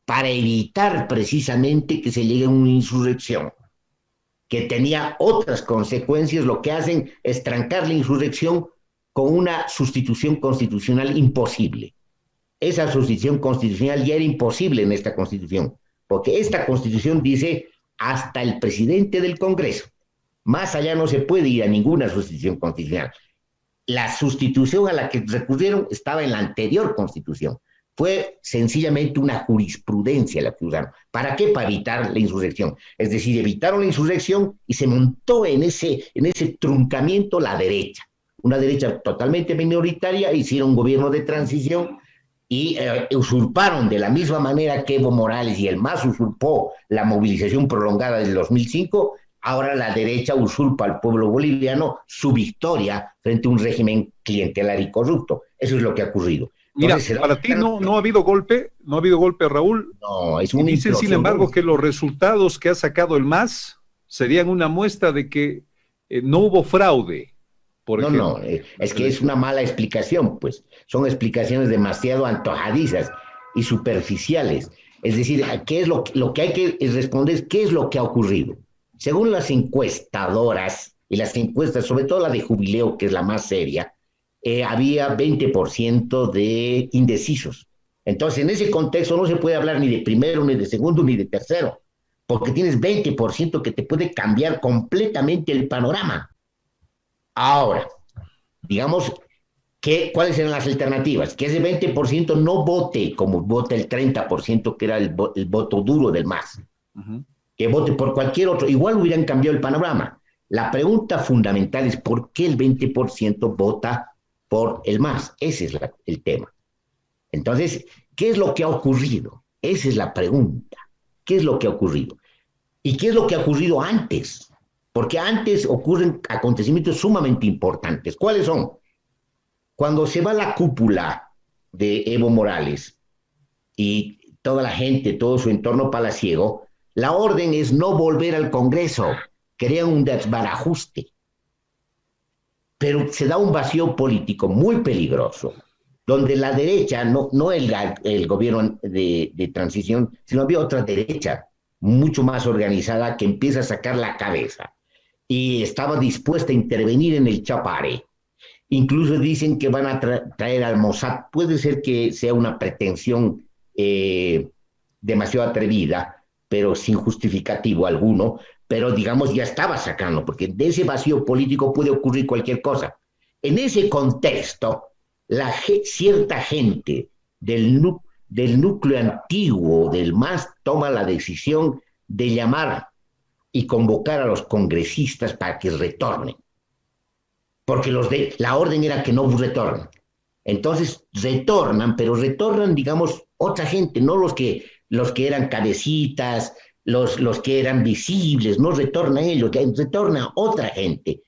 para evitar precisamente que se llegue a una insurrección, que tenía otras consecuencias. Lo que hacen es trancar la insurrección con una sustitución constitucional imposible. Esa sustitución constitucional ya era imposible en esta Constitución, porque esta Constitución dice hasta el presidente del Congreso. Más allá no se puede ir a ninguna sustitución constitucional. La sustitución a la que recurrieron estaba en la anterior Constitución. Fue sencillamente una jurisprudencia la que usaron. ¿Para qué? Para evitar la insurrección. Es decir, evitaron la insurrección y se montó en ese truncamiento la derecha. Una derecha totalmente minoritaria, hicieron un gobierno de transición y usurparon de la misma manera que Evo Morales y el MAS usurpó la movilización prolongada del 2005. Ahora la derecha usurpa al pueblo boliviano su victoria frente a un régimen clientelar y corrupto. Eso es lo que ha ocurrido. Mira, para ti no ha habido golpe, Raúl. No, es un dicen, sin embargo, que los resultados que ha sacado el MAS serían una muestra de que no hubo fraude, por ejemplo. No, es que es una mala explicación, pues. Son explicaciones demasiado antojadizas y superficiales. Es decir, ¿qué es lo que hay que responder es qué es lo que ha ocurrido? Según las encuestadoras, y las encuestas, sobre todo la de Jubileo, que es la más seria, había 20% de indecisos. Entonces, en ese contexto no se puede hablar ni de primero, ni de segundo, ni de tercero, porque tienes 20% que te puede cambiar completamente el panorama. Ahora, digamos, ¿cuáles eran las alternativas? Que ese 20% no vote como vota el 30%, que era el voto duro del MAS. Que vote por cualquier otro. Igual hubieran cambiado el panorama. La pregunta fundamental es ¿por qué el 20% vota por el MAS? Ese es el tema. Entonces, ¿qué es lo que ha ocurrido? Esa es la pregunta. ¿Qué es lo que ha ocurrido? ¿Y qué es lo que ha ocurrido antes? Porque antes ocurren acontecimientos sumamente importantes. ¿Cuáles son? Cuando se va la cúpula de Evo Morales y toda la gente, todo su entorno palaciego, la orden es no volver al Congreso. Crean un desbarajuste. Pero se da un vacío político muy peligroso, donde la derecha, no el gobierno de transición, sino había otra derecha mucho más organizada que empieza a sacar la cabeza y estaba dispuesta a intervenir en el Chapare. Incluso dicen que van a traer al Mossad. Puede ser que sea una pretensión demasiado atrevida, pero sin justificativo alguno, pero digamos ya estaba sacando, porque de ese vacío político puede ocurrir cualquier cosa. En ese contexto, cierta gente del núcleo antiguo del MAS toma la decisión de llamar y convocar a los congresistas para que retornen, porque la orden era que no retornen. Entonces retornan, pero retornan, digamos, otra gente, no los que eran cabecitas, los que eran visibles, no retornan ellos, retorna otra gente,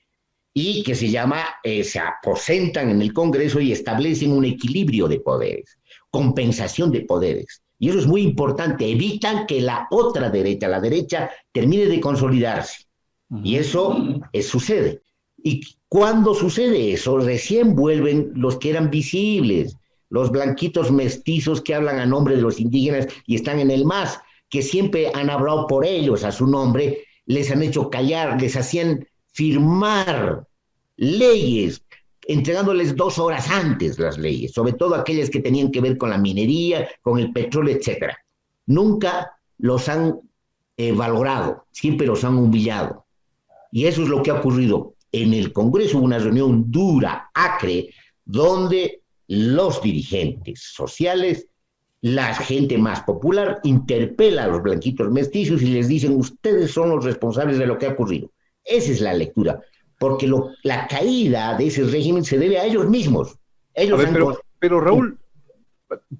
y que se aposentan en el Congreso y establecen un equilibrio de poderes, compensación de poderes, Y eso es muy importante, evitan que la otra derecha, la derecha, termine de consolidarse. Y eso sucede. Y cuando sucede eso, recién vuelven los que eran visibles, los blanquitos mestizos que hablan a nombre de los indígenas y están en el MAS, que siempre han hablado por ellos a su nombre, les han hecho callar, les hacían firmar leyes, entregándoles 2 horas antes las leyes, sobre todo aquellas que tenían que ver con la minería, con el petróleo, etc. Nunca los han valorado, siempre los han humillado. Y eso es lo que ha ocurrido. En el Congreso hubo una reunión dura, acre, donde los dirigentes sociales, la gente más popular, interpela a los blanquitos mestizos y les dicen, ustedes son los responsables de lo que ha ocurrido. Esa es la lectura, porque la caída de ese régimen se debe a ellos mismos. Ellos pero Raúl,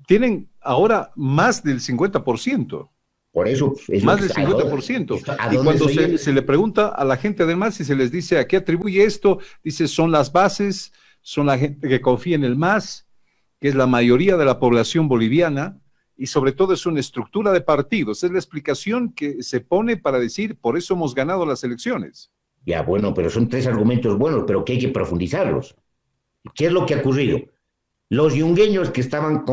tienen ahora más del 50%. Por eso es más del 50%. Y cuando se le pregunta a la gente además, si se les dice a qué atribuye esto, dice son las bases, son la gente que confía en el MAS, que es la mayoría de la población boliviana, y sobre todo es una estructura de partidos. Es la explicación que se pone para decir, por eso hemos ganado las elecciones. Ya, bueno, pero son 3 argumentos buenos, pero que hay que profundizarlos. ¿Qué es lo que ha ocurrido? Los yungueños que estaban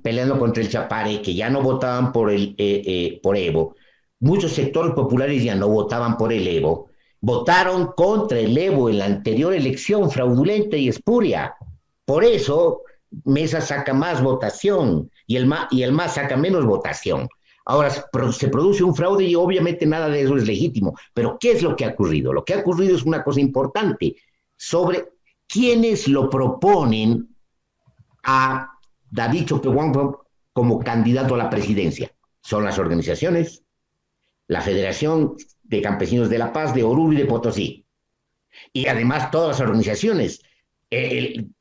peleando contra el Chapare, que ya no votaban por Evo, muchos sectores populares ya no votaban por el Evo, votaron contra el Evo en la anterior elección fraudulenta y espuria. Por eso Mesa saca más votación y el MAS saca menos votación. Ahora se produce un fraude y obviamente nada de eso es legítimo. Pero ¿qué es lo que ha ocurrido? Lo que ha ocurrido es una cosa importante sobre quiénes lo proponen a David Choquehuanca como candidato a la presidencia. Son las organizaciones, la Federación de Campesinos de La Paz, de Oruro y de Potosí. Y además todas las organizaciones,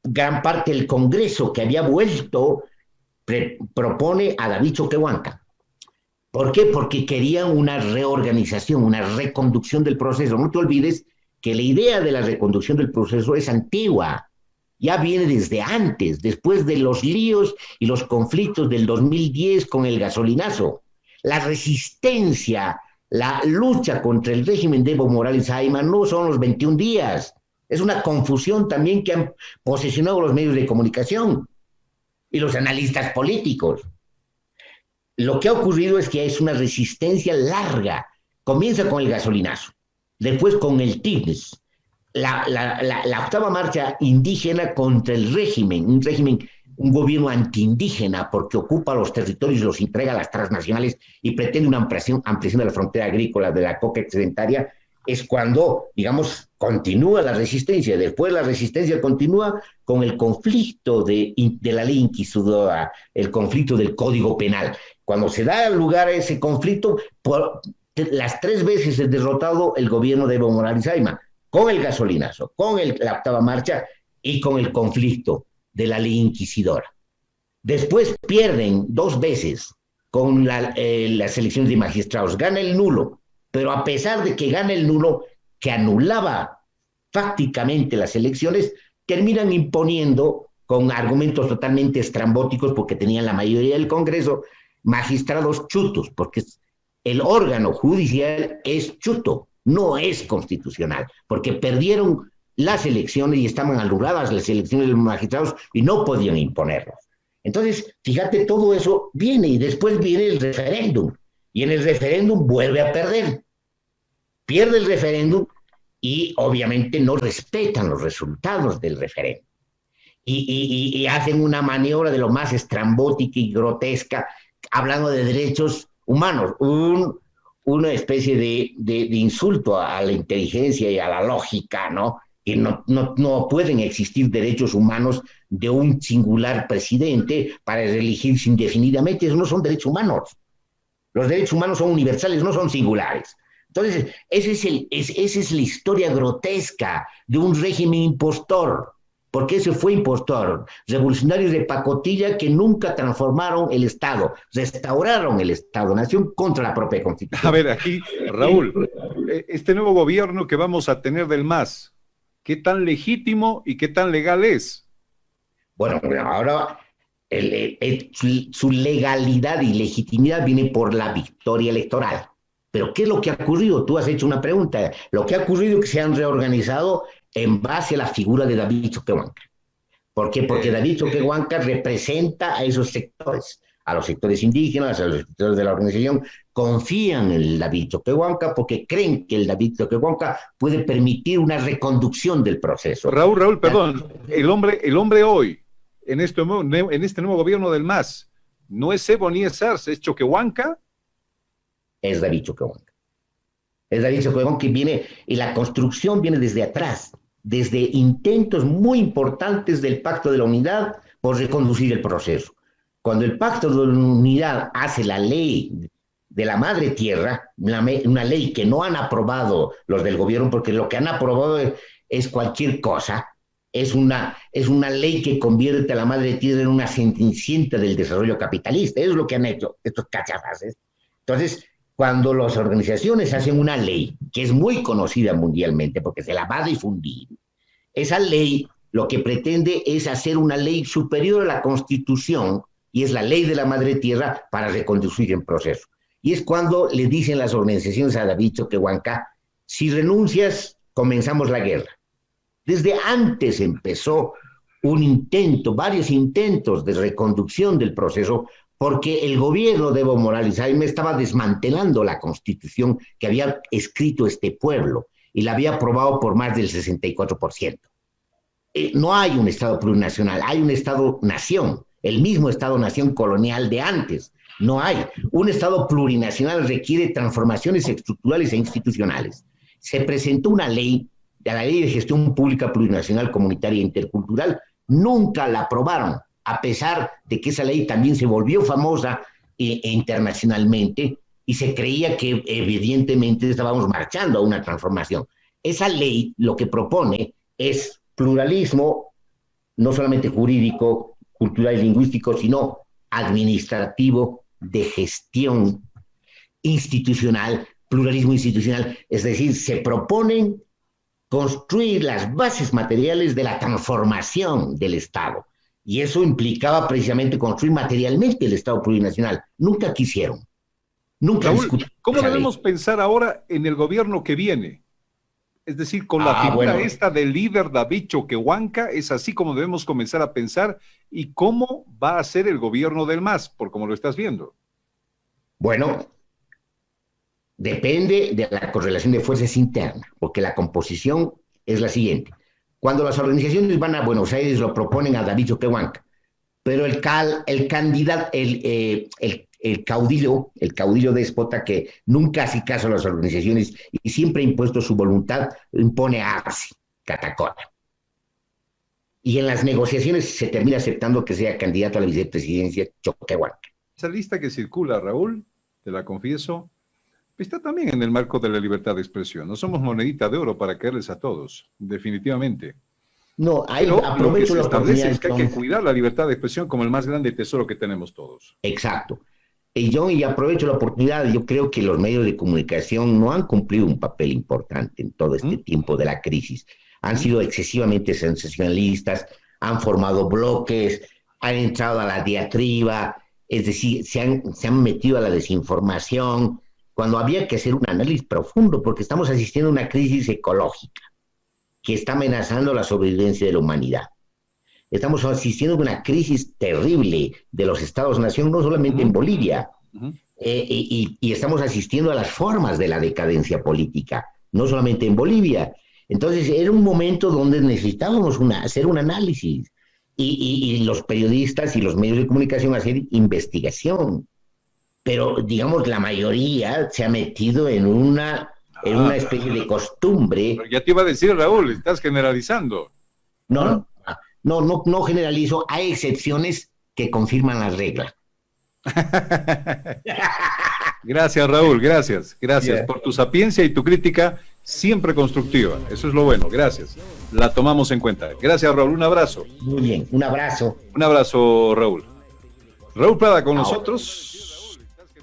gran parte del Congreso que había vuelto propone a David Choquehuanca. ¿Por qué? Porque querían una reorganización, una reconducción del proceso. No te olvides que la idea de la reconducción del proceso es antigua. Ya viene desde antes, después de los líos y los conflictos del 2010 con el gasolinazo. La resistencia, la lucha contra el régimen de Evo Morales Ayma no son los 21 días. Es una confusión también que han posesionado los medios de comunicación y los analistas políticos. Lo que ha ocurrido es que es una resistencia larga. Comienza con el gasolinazo, después con el TIPS, la octava marcha indígena contra el régimen, un gobierno antiindígena porque ocupa los territorios y los entrega a las transnacionales y pretende una ampliación de la frontera agrícola de la coca excedentaria, es cuando, digamos, continúa la resistencia. Después la resistencia continúa con el conflicto de la ley inquisidora, el conflicto del Código Penal. Cuando se da lugar a ese conflicto, las 3 veces es derrotado el gobierno de Evo Morales Ayma, con el gasolinazo, con la octava marcha y con el conflicto de la ley inquisidora. Después pierden 2 veces con las elecciones de magistrados. Gana el nulo, pero a pesar de que gana el nulo, que anulaba fácticamente las elecciones, terminan imponiendo, con argumentos totalmente estrambóticos, porque tenían la mayoría del Congreso, magistrados chutos, porque el órgano judicial es chuto, no es constitucional, porque perdieron las elecciones y estaban anuladas las elecciones de los magistrados y no podían imponerlos. Entonces, fíjate, todo eso viene y después viene el referéndum, y en el referéndum vuelve a perder. Pierde el referéndum y obviamente no respetan los resultados del referéndum. Y hacen una maniobra de lo más estrambótica y grotesca, hablando de derechos humanos, una especie de insulto a la inteligencia y a la lógica, ¿no? Que no pueden existir derechos humanos de un singular presidente para elegirse indefinidamente. Esos no son derechos humanos. Los derechos humanos son universales, no son singulares. Entonces, esa es la historia grotesca de un régimen impostor. Porque ese fue impostor. Revolucionarios de pacotilla que nunca transformaron el Estado, restauraron el Estado-nación contra la propia Constitución. A ver, aquí, Raúl, este nuevo gobierno que vamos a tener del MAS, ¿qué tan legítimo y qué tan legal es? Bueno, ahora Su legalidad y legitimidad viene por la victoria electoral. Pero ¿qué es lo que ha ocurrido? Tú has hecho una pregunta. Lo que ha ocurrido es que se han reorganizado en base a la figura de David Choquehuanca. ¿Por qué? Porque David Choquehuanca representa a esos sectores, a los sectores indígenas, a los sectores de la organización. Confían en el David Choquehuanca porque creen que el David Choquehuanca puede permitir una reconducción del proceso. Raúl, perdón. El hombre hoy, en este nuevo gobierno del MAS, no es Evo ni es Arce, es Choquehuanca. Es David Choquehuanca. Es David Choquehuanca que viene, y la construcción viene desde atrás, desde intentos muy importantes del Pacto de la Unidad por reconducir el proceso. Cuando el Pacto de la Unidad hace la ley de la Madre Tierra, una ley que no han aprobado los del gobierno, porque lo que han aprobado es cualquier cosa, es una ley que convierte a la Madre Tierra en una cenicienta del desarrollo capitalista. Eso es lo que han hecho estos cachafaces. Entonces, cuando las organizaciones hacen una ley que es muy conocida mundialmente porque se la va a difundir, esa ley lo que pretende es hacer una ley superior a la Constitución, y es la ley de la Madre Tierra para reconducir el proceso. Y es cuando le dicen las organizaciones a David Choquehuanca: si renuncias, comenzamos la guerra. Desde antes empezó varios intentos de reconducción del proceso, porque el gobierno de Evo Morales Jaime estaba desmantelando la Constitución que había escrito este pueblo y la había aprobado por más del 64%. No hay un Estado plurinacional, hay un Estado-nación, el mismo Estado-nación colonial de antes. No hay. Un Estado plurinacional requiere transformaciones estructurales e institucionales. Se presentó una ley, la Ley de Gestión Pública Plurinacional Comunitaria e Intercultural, nunca la aprobaron, a pesar de que esa ley también se volvió famosa internacionalmente, y se creía que evidentemente estábamos marchando a una transformación. Esa ley lo que propone es pluralismo, no solamente jurídico, cultural y lingüístico, sino administrativo, de gestión institucional, pluralismo institucional. Es decir, se proponen construir las bases materiales de la transformación del Estado. Y eso implicaba precisamente construir materialmente el Estado plurinacional. Nunca quisieron. Nunca discutieron. ¿Cómo debemos pensar ahora en el gobierno que viene? Es decir, con la figura esta del líder David Choquehuanca, ¿es así como debemos comenzar a pensar? ¿Y cómo va a ser el gobierno del MAS, por cómo lo estás viendo? Bueno, depende de la correlación de fuerzas interna, porque la composición es la siguiente. Cuando las organizaciones van a Buenos Aires, lo proponen a David Choquehuanca, pero el candidato, el caudillo déspota, que nunca hace caso a las organizaciones y siempre ha impuesto su voluntad, impone a Arce, Catacora. Y en las negociaciones se termina aceptando que sea candidato a la vicepresidencia Choquehuanca. Esa lista que circula, Raúl, te la confieso, está también en el marco de la libertad de expresión. No somos monedita de oro para caerles a todos, definitivamente. No, ahí pero aprovecho lo que se la establece es que hay que cuidar la libertad de expresión como el más grande tesoro que tenemos todos. Exacto. Y aprovecho la oportunidad. Yo creo que los medios de comunicación no han cumplido un papel importante en todo este tiempo de la crisis. Han sido excesivamente sensacionalistas, han formado bloques, han entrado a la diatriba, es decir, se han metido a la desinformación, cuando había que hacer un análisis profundo, porque estamos asistiendo a una crisis ecológica que está amenazando la sobrevivencia de la humanidad. Estamos asistiendo a una crisis terrible de los Estados-nación, no solamente en Bolivia, y estamos asistiendo a las formas de la decadencia política, no solamente en Bolivia. Entonces era un momento donde necesitábamos hacer un análisis, y los periodistas y los medios de comunicación hacer investigación. Pero, digamos, la mayoría se ha metido en una especie de costumbre. Pero ya te iba a decir, Raúl, estás generalizando. No generalizo. Hay excepciones que confirman las reglas. Gracias, Raúl, gracias por tu sapiencia y tu crítica siempre constructiva. Eso es lo bueno, gracias. La tomamos en cuenta. Gracias, Raúl, un abrazo. Muy bien, un abrazo. Un abrazo, Raúl. Raúl Prada con nosotros,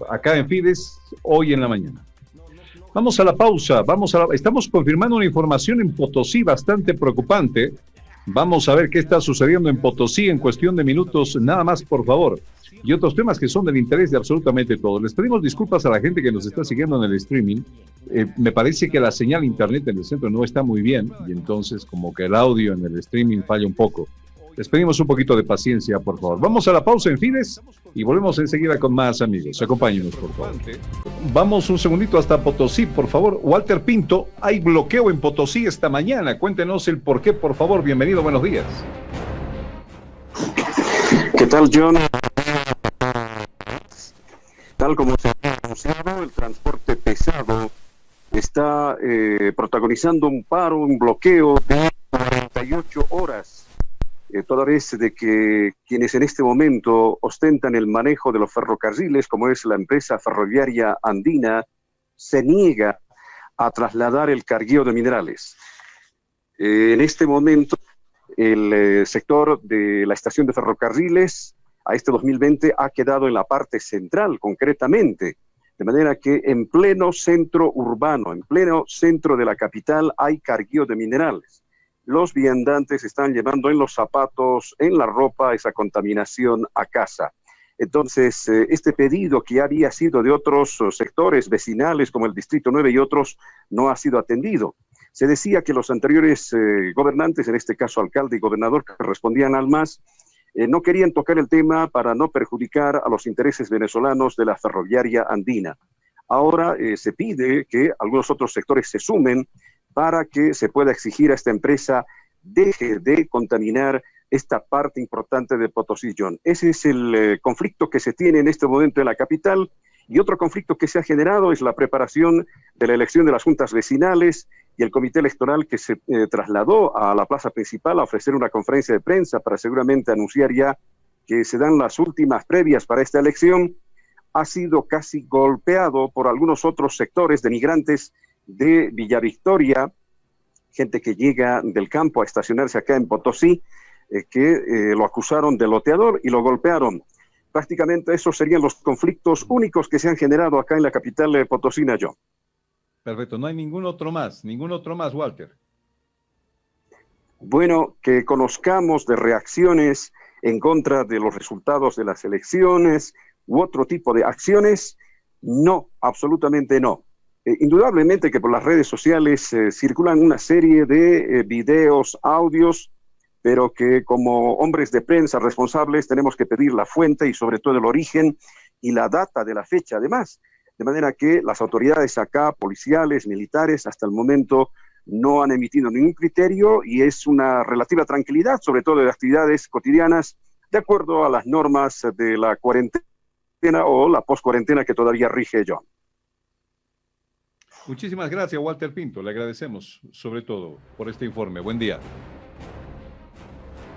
acá en Fides, hoy en la mañana. Vamos a la pausa, estamos confirmando una información en Potosí bastante preocupante. Vamos a ver qué está sucediendo en Potosí en cuestión de minutos, nada más, por favor. Y otros temas que son del interés de absolutamente todos. Les pedimos disculpas a la gente que nos está siguiendo en el streaming. Me parece que la señal internet en el centro no está muy bien y entonces como que el audio en el streaming falla un poco. Les pedimos un poquito de paciencia, por favor. Vamos a la pausa en Fides y volvemos enseguida con más amigos. Acompáñenos, por favor. Vamos un segundito hasta Potosí, por favor. Walter Pinto, hay bloqueo en Potosí esta mañana. Cuéntenos el por qué, por favor. Bienvenido, buenos días. ¿Qué tal, John? Tal como se ha anunciado, el transporte pesado está protagonizando un paro, un bloqueo de 48 horas. Toda vez de que quienes en este momento ostentan el manejo de los ferrocarriles, como es la empresa ferroviaria andina, se niega a trasladar el cargueo de minerales. En este momento, el sector de la estación de ferrocarriles a este 2020 ha quedado en la parte central, concretamente, de manera que en pleno centro urbano, en pleno centro de la capital, hay cargueo de minerales. Los viandantes están llevando en los zapatos, en la ropa, esa contaminación a casa. Entonces, este pedido que había sido de otros sectores vecinales, como el Distrito 9 y otros, no ha sido atendido. Se decía que los anteriores gobernantes, en este caso alcalde y gobernador, que respondían al MAS, no querían tocar el tema para no perjudicar a los intereses venezolanos de la ferroviaria andina. Ahora se pide que algunos otros sectores se sumen para que se pueda exigir a esta empresa deje de contaminar esta parte importante de Potosí, John. Ese es el conflicto que se tiene en este momento en la capital, y otro conflicto que se ha generado es la preparación de la elección de las juntas vecinales y el comité electoral que se trasladó a la plaza principal a ofrecer una conferencia de prensa para seguramente anunciar ya que se dan las últimas previas para esta elección. Ha sido casi golpeado por algunos otros sectores de migrantes de Villa Victoria, gente que llega del campo a estacionarse acá en Potosí, que lo acusaron de loteador y lo golpearon. Prácticamente esos serían los conflictos únicos que se han generado acá en la capital potosina, John. Perfecto, no hay ningún otro más, Walter. Bueno, que conozcamos de reacciones en contra de los resultados de las elecciones u otro tipo de acciones, no, absolutamente no. Indudablemente que por las redes sociales circulan una serie de videos, audios, pero que como hombres de prensa responsables tenemos que pedir la fuente y sobre todo el origen y la data de la fecha además. De manera que las autoridades acá, policiales, militares, hasta el momento no han emitido ningún criterio y es una relativa tranquilidad, sobre todo de actividades cotidianas, de acuerdo a las normas de la cuarentena o la post-cuarentena que todavía rige, John. Muchísimas gracias, Walter Pinto. Le agradecemos, sobre todo, por este informe. Buen día.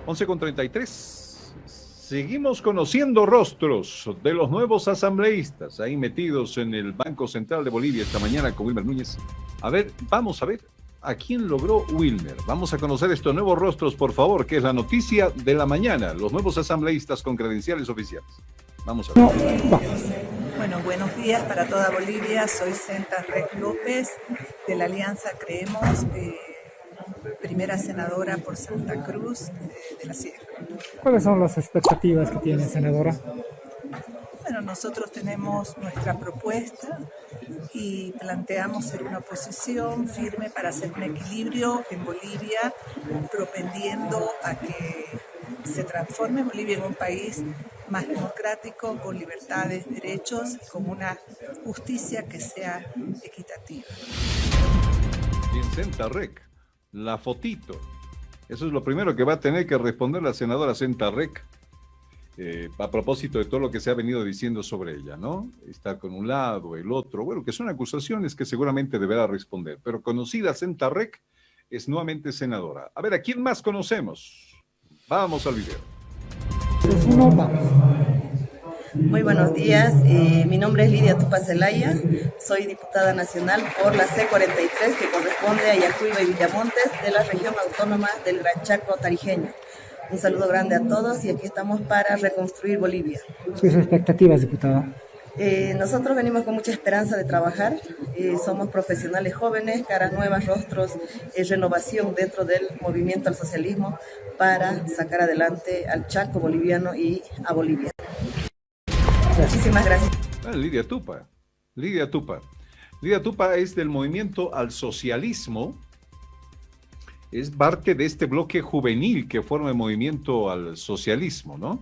11:33. Seguimos conociendo rostros de los nuevos asambleístas ahí metidos en el Banco Central de Bolivia esta mañana con Wilmer Núñez. A ver, vamos a ver a quién logró Wilmer. Vamos a conocer estos nuevos rostros, por favor, que es la noticia de la mañana. Los nuevos asambleístas con credenciales oficiales. Vamos a ver. Bueno, buenos días para toda Bolivia. Soy Senta Rec López, de la Alianza Creemos, primera senadora por Santa Cruz de la Sierra. ¿Cuáles son las expectativas que tiene, senadora? Bueno, nosotros tenemos nuestra propuesta y planteamos ser una oposición firme para hacer un equilibrio en Bolivia, propendiendo a que se transforme Bolivia en un país más democrático, con libertades, derechos y con una justicia que sea equitativa. En Senta Rec, la fotito. Eso es lo primero que va a tener que responder la senadora Senta Rec. A propósito de todo lo que se ha venido diciendo sobre ella, ¿no? Está con un lado, el otro, bueno, que son acusaciones que seguramente deberá responder, pero conocida Senta Rec es nuevamente senadora. A ver, ¿a quién más conocemos? Vamos al video. Muy buenos días, mi nombre es Lidia Tupa Zelaya, soy diputada nacional por la C43 que corresponde a Yacuiba y Villamontes de la región autónoma del Gran Chaco tarijeño. Un saludo grande a todos y aquí estamos para reconstruir Bolivia. ¿Sus expectativas, diputada? Nosotros venimos con mucha esperanza de trabajar, somos profesionales jóvenes, caras nuevas, rostros, renovación dentro del movimiento al socialismo para sacar adelante al Chaco boliviano y a Bolivia. Muchísimas gracias. Lidia Tupa. Lidia Tupa es del movimiento al socialismo, es parte de este bloque juvenil que forma el movimiento al socialismo, ¿no?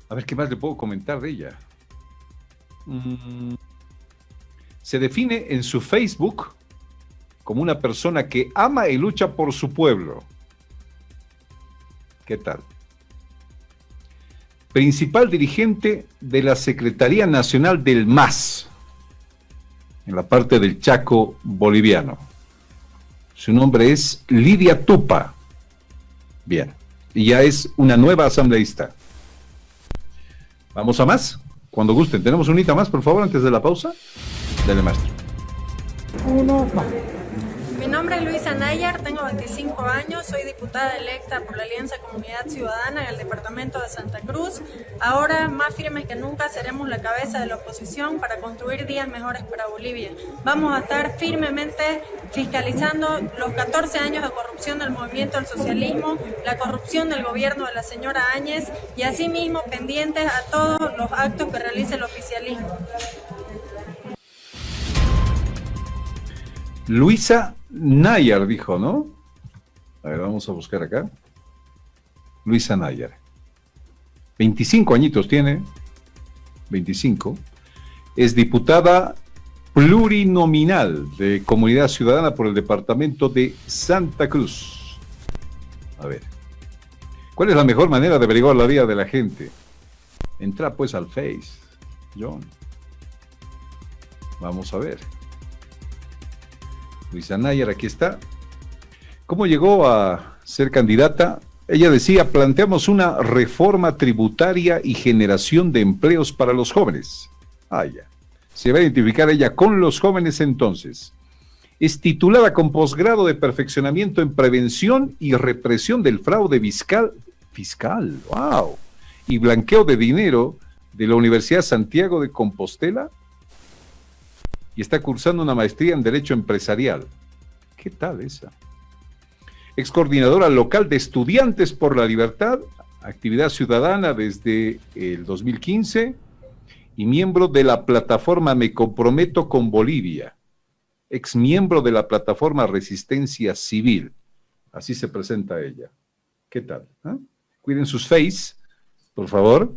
A ver, ¿qué más le puedo comentar de ella? Se define en su Facebook como una persona que ama y lucha por su pueblo. ¿Qué tal? Principal dirigente de la Secretaría Nacional del MAS, en la parte del Chaco boliviano. Su nombre es Lidia Tupa. Bien, y ya es una nueva asambleísta. ¿Vamos a más? Cuando gusten. ¿Tenemos un hito más, por favor, antes de la pausa? Dale, maestro. Uno más. Mi nombre es Luisa Nayar, tengo 25 años, soy diputada electa por la Alianza Comunidad Ciudadana en el departamento de Santa Cruz. Ahora, más firmes que nunca, seremos la cabeza de la oposición para construir días mejores para Bolivia. Vamos a estar firmemente fiscalizando los 14 años de corrupción del movimiento al socialismo, la corrupción del gobierno de la señora Áñez y asimismo pendientes a todos los actos que realice el oficialismo. Luisa Nayar dijo, ¿no? A ver, vamos a buscar acá. Luisa Nayar. 25 añitos tiene. 25. Es diputada plurinominal de Comunidad Ciudadana por el departamento de Santa Cruz. A ver. ¿Cuál es la mejor manera de averiguar la vida de la gente? Entra pues al Face, John. Vamos a ver. Luisa Nayar, aquí está. ¿Cómo llegó a ser candidata? Ella decía, planteamos una reforma tributaria y generación de empleos para los jóvenes. Ah, ya. Se va a identificar ella con los jóvenes entonces. Es titulada con posgrado de perfeccionamiento en prevención y represión del fraude fiscal, wow, y blanqueo de dinero de la Universidad Santiago de Compostela. Y está cursando una maestría en Derecho Empresarial. ¿Qué tal esa? Ex coordinadora local de Estudiantes por la Libertad, actividad ciudadana desde el 2015 y miembro de la plataforma Me Comprometo con Bolivia. Ex miembro de la plataforma Resistencia Civil. Así se presenta ella. ¿Qué tal? ¿Ah? Cuiden sus face, por favor.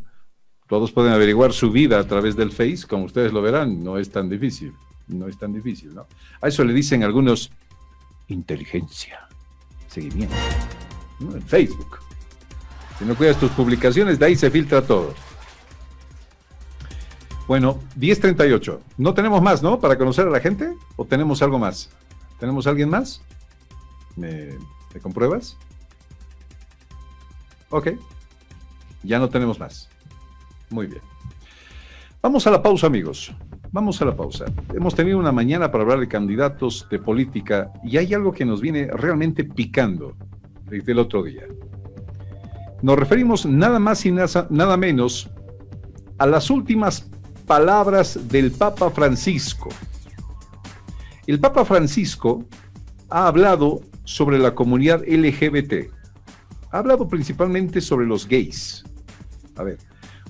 Todos pueden averiguar su vida a través del Face, como ustedes lo verán, no es tan difícil. No es tan difícil, ¿no? A eso le dicen algunos inteligencia, seguimiento, ¿no? En Facebook. Si no cuidas tus publicaciones, de ahí se filtra todo. Bueno, 10:38. No tenemos más, ¿no? Para conocer a la gente, ¿o tenemos algo más? ¿Tenemos alguien más? ¿Me compruebas? Ok. Ya no tenemos más. Muy bien. Vamos a la pausa, amigos. Vamos a la pausa. Hemos tenido una mañana para hablar de candidatos, de política, y hay algo que nos viene realmente picando desde el otro día. Nos referimos nada más y nada menos a las últimas palabras del Papa Francisco. El Papa Francisco ha hablado sobre la comunidad LGBT. Ha hablado principalmente sobre los gays. A ver.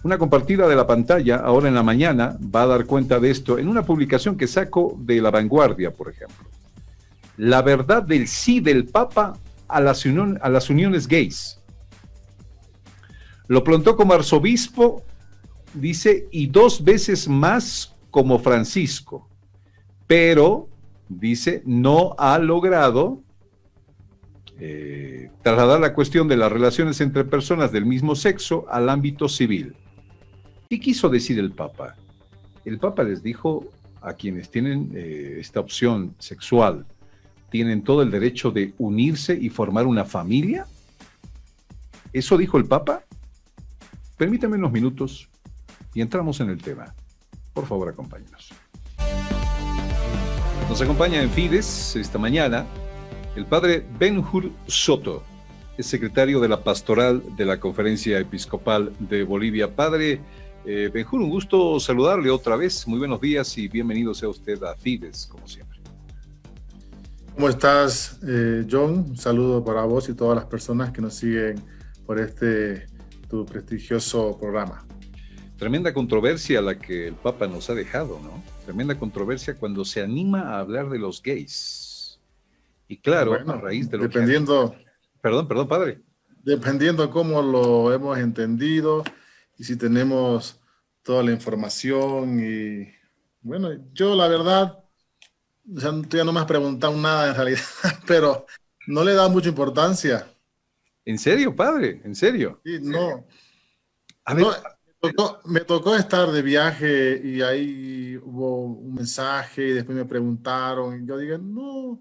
Una compartida de la pantalla ahora en la mañana va a dar cuenta de esto en una publicación que saco de La Vanguardia, por ejemplo. La verdad del sí del Papa a las uniones gays. Lo plantó como arzobispo, dice, y 2 veces más como Francisco. Pero, dice, no ha logrado trasladar la cuestión de las relaciones entre personas del mismo sexo al ámbito civil. ¿Qué quiso decir el Papa? El Papa les dijo a quienes tienen esta opción sexual, ¿tienen todo el derecho de unirse y formar una familia? ¿Eso dijo el Papa? Permítame unos minutos y entramos en el tema. Por favor, acompáñenos. Nos acompaña en Fides esta mañana el padre Ben-Hur Soto. es secretario de la Pastoral de la Conferencia Episcopal de Bolivia. Padre Benjur, un gusto saludarle otra vez. Muy buenos días y bienvenido sea usted a Fides, como siempre. ¿Cómo estás, John? Un saludo para vos y todas las personas que nos siguen por tu prestigioso programa. Tremenda controversia la que el Papa nos ha dejado, ¿no? Tremenda controversia cuando se anima a hablar de los gays. Y claro, bueno, a raíz de lo dependiendo, que... Perdón, padre. Dependiendo cómo lo hemos entendido y si tenemos toda la información. Y bueno, yo la verdad, o sea, tú ya no me has preguntado nada en realidad, pero no le da mucha importancia. ¿En serio, padre? ¿En serio? Sí, no. A ver, me tocó estar de viaje y ahí hubo un mensaje y después me preguntaron y yo dije, no,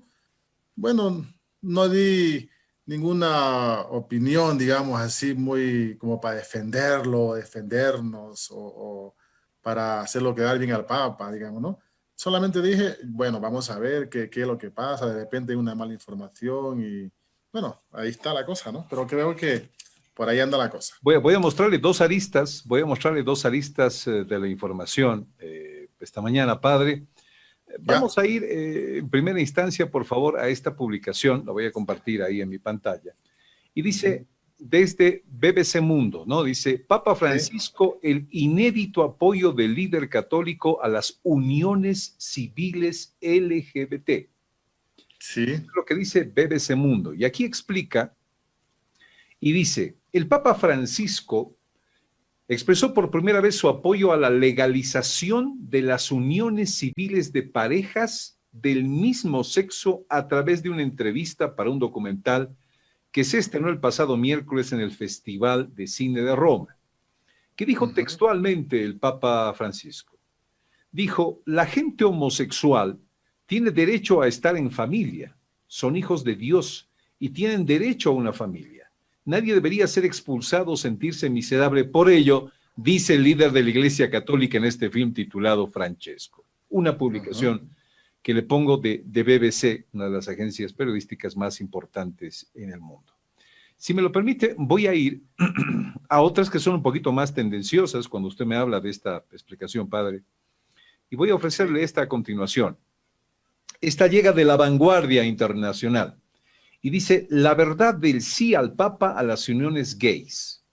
bueno, no di ninguna opinión, digamos así, muy como para defendernos o para hacerlo quedar bien al Papa, digamos, ¿no? Solamente dije, bueno, vamos a ver qué es lo que pasa, de repente hay una mala información y bueno, ahí está la cosa, ¿no? Pero creo que por ahí anda la cosa. Voy a mostrarle dos aristas, de la información esta mañana, padre. Vamos a ir en primera instancia, por favor, a esta publicación, la voy a compartir ahí en mi pantalla. Y dice, desde BBC Mundo, ¿no? Dice, Papa Francisco, el inédito apoyo del líder católico a las uniones civiles LGBT. Sí. Es lo que dice BBC Mundo. Y aquí explica, y dice, el Papa Francisco expresó por primera vez su apoyo a la legalización de las uniones civiles de parejas del mismo sexo a través de una entrevista para un documental que se estrenó el pasado miércoles en el Festival de Cine de Roma. ¿Qué dijo textualmente el Papa Francisco? Dijo, la gente homosexual tiene derecho a estar en familia, son hijos de Dios y tienen derecho a una familia. Nadie debería ser expulsado o sentirse miserable por ello, dice el líder de la Iglesia Católica en este film titulado Francesco. Una publicación que le pongo de BBC, una de las agencias periodísticas más importantes en el mundo. Si me lo permite, voy a ir a otras que son un poquito más tendenciosas cuando usted me habla de esta explicación, padre, y voy a ofrecerle esta a continuación. Esta llega de La Vanguardia Internacional. Y dice, la verdad del sí al Papa a las uniones gays.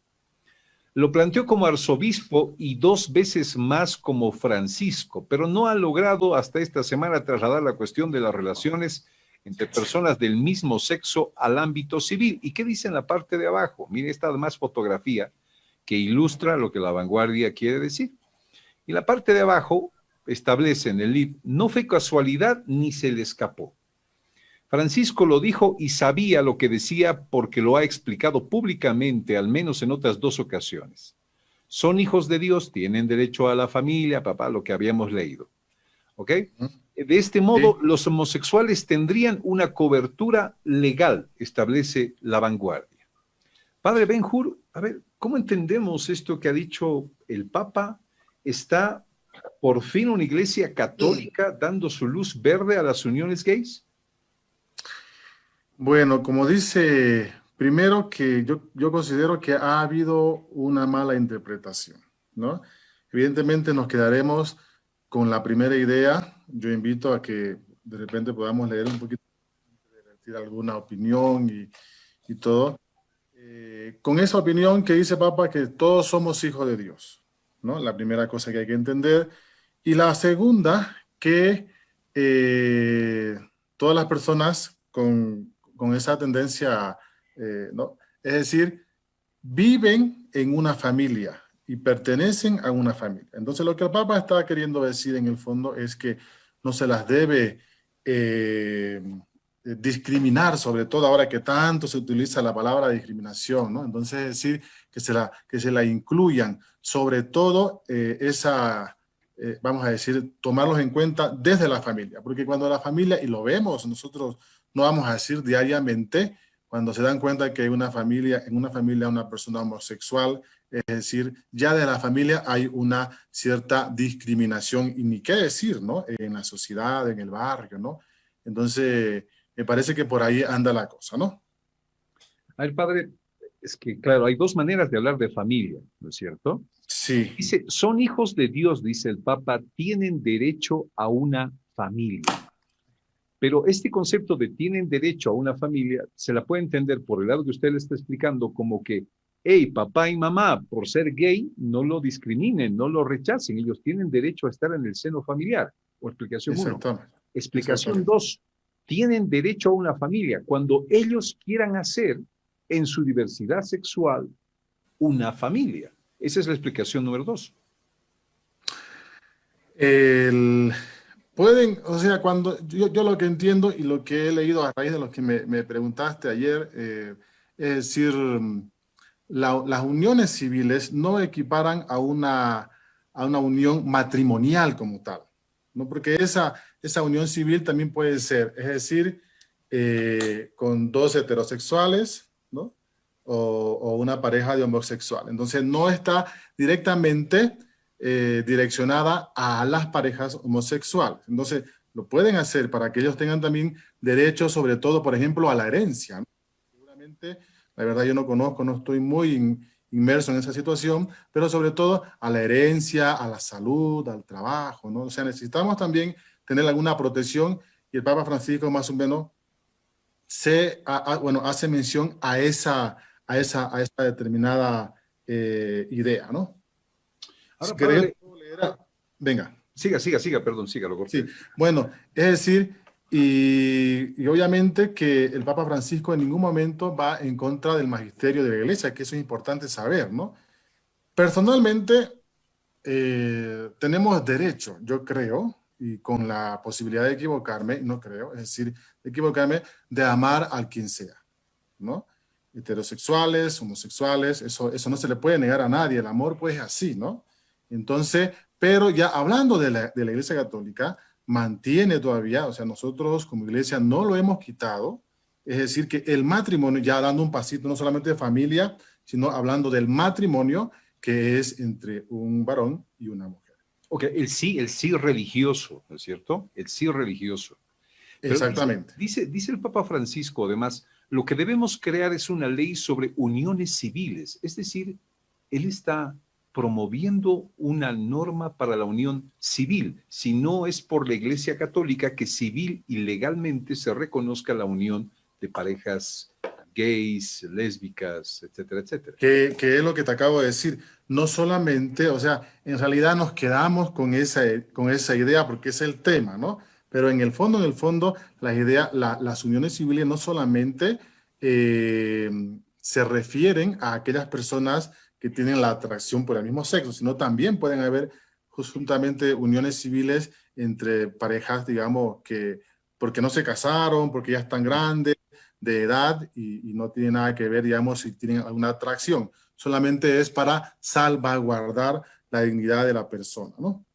Lo planteó como arzobispo y 2 veces más como Francisco, pero no ha logrado hasta esta semana trasladar la cuestión de las relaciones entre personas del mismo sexo al ámbito civil. ¿Y qué dice en la parte de abajo? Mire esta además fotografía que ilustra lo que La Vanguardia quiere decir. Y la parte de abajo establece en el libro, no fue casualidad ni se le escapó. Francisco lo dijo y sabía lo que decía porque lo ha explicado públicamente, al menos en otras 2 ocasiones. Son hijos de Dios, tienen derecho a la familia, papá, lo que habíamos leído. ¿Ok? De este modo, los homosexuales tendrían una cobertura legal, establece La Vanguardia. Padre Benjur, a ver, ¿cómo entendemos esto que ha dicho el Papa? ¿Está por fin una iglesia católica dando su luz verde a las uniones gays? Bueno, como dice, primero que yo considero que ha habido una mala interpretación, ¿no? Evidentemente nos quedaremos con la primera idea. Yo invito a que de repente podamos leer un poquito, decir alguna opinión y todo. Con esa opinión que dice Papa que todos somos hijos de Dios, ¿no? La primera cosa que hay que entender. Y la segunda, que todas las personas con esa tendencia, ¿no? Es decir, viven en una familia y pertenecen a una familia. Entonces lo que el Papa está queriendo decir en el fondo es que no se las debe discriminar, sobre todo ahora que tanto se utiliza la palabra discriminación, ¿no? Entonces es decir, que se la incluyan, sobre todo vamos a decir, tomarlos en cuenta desde la familia, porque cuando la familia, y lo vemos nosotros, no vamos a decir diariamente, cuando se dan cuenta que en una familia una persona homosexual, es decir, ya de la familia hay una cierta discriminación, y ni qué decir, ¿no? En la sociedad, en el barrio, ¿no? Entonces, me parece que por ahí anda la cosa, ¿no? A ver, padre, es que, claro, hay dos maneras de hablar de familia, ¿no es cierto? Sí. Dice, son hijos de Dios, dice el Papa, tienen derecho a una familia. Pero este concepto de tienen derecho a una familia se la puede entender por el lado que usted le está explicando como que, hey, papá y mamá, por ser gay, no lo discriminen, no lo rechacen, ellos tienen derecho a estar en el seno familiar. O explicación 1. Explicación 2, tienen derecho a una familia cuando ellos quieran hacer en su diversidad sexual una familia. Esa es la explicación número 2. Pueden, o sea, cuando yo lo que entiendo y lo que he leído a raíz de lo que me preguntaste ayer, es decir, las uniones civiles no equiparan a una unión matrimonial como tal, ¿no? Porque esa unión civil también puede ser, es decir, con 2 heterosexuales, ¿no? O una pareja de homosexual. Entonces no está directamente direccionada a las parejas homosexuales. Entonces, lo pueden hacer para que ellos tengan también derecho, sobre todo, por ejemplo, a la herencia, ¿no? Seguramente, la verdad yo no conozco, no estoy muy inmerso en esa situación, pero sobre todo a la herencia, a la salud, al trabajo, ¿no? O sea, necesitamos también tener alguna protección y el Papa Francisco más o menos hace mención a esa determinada idea, ¿no? Ahora, si padre, venga. Siga, perdón, lo corté. Sí, bueno, es decir, y obviamente que el Papa Francisco en ningún momento va en contra del magisterio de la Iglesia, que eso es importante saber, ¿no? Personalmente, tenemos derecho, yo creo, y con la posibilidad de equivocarme, no creo, es decir, de equivocarme, de amar al quien sea, ¿no? Heterosexuales, homosexuales, eso no se le puede negar a nadie, el amor pues es así, ¿no? Entonces, pero ya hablando de la Iglesia Católica, mantiene todavía, o sea, nosotros como Iglesia no lo hemos quitado, es decir, que el matrimonio, ya dando un pasito, no solamente de familia, sino hablando del matrimonio, que es entre un varón y una mujer. Ok, el sí religioso, ¿no es cierto? El sí religioso. Pero exactamente. Dice el Papa Francisco, además, lo que debemos crear es una ley sobre uniones civiles, es decir, él está promoviendo una norma para la unión civil, si no es por la Iglesia Católica que civil y legalmente se reconozca la unión de parejas gays, lésbicas, etcétera, etcétera. Que es lo que te acabo de decir, no solamente, o sea, en realidad nos quedamos con esa idea porque es el tema, ¿no? Pero en el fondo, las uniones civiles no solamente se refieren a aquellas personas que tienen la atracción por el mismo sexo, sino también pueden haber justamente uniones civiles entre parejas, digamos, que porque no se casaron, porque ya están grandes de edad y no tiene nada que ver, digamos, si tienen alguna atracción. Solamente es para salvaguardar la dignidad de la persona, ¿no?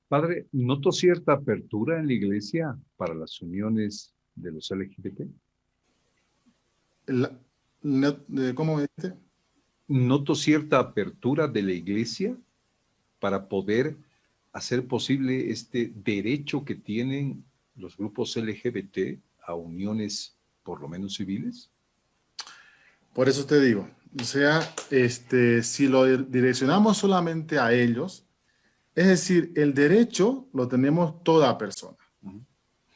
Padre, ¿noto cierta apertura en la Iglesia para las uniones de los LGBT? ¿Cómo me dijiste? ¿Noto cierta apertura de la Iglesia para poder hacer posible este derecho que tienen los grupos LGBT a uniones por lo menos civiles? Por eso te digo, o sea, si lo direccionamos solamente a ellos, es decir, el derecho lo tenemos toda persona,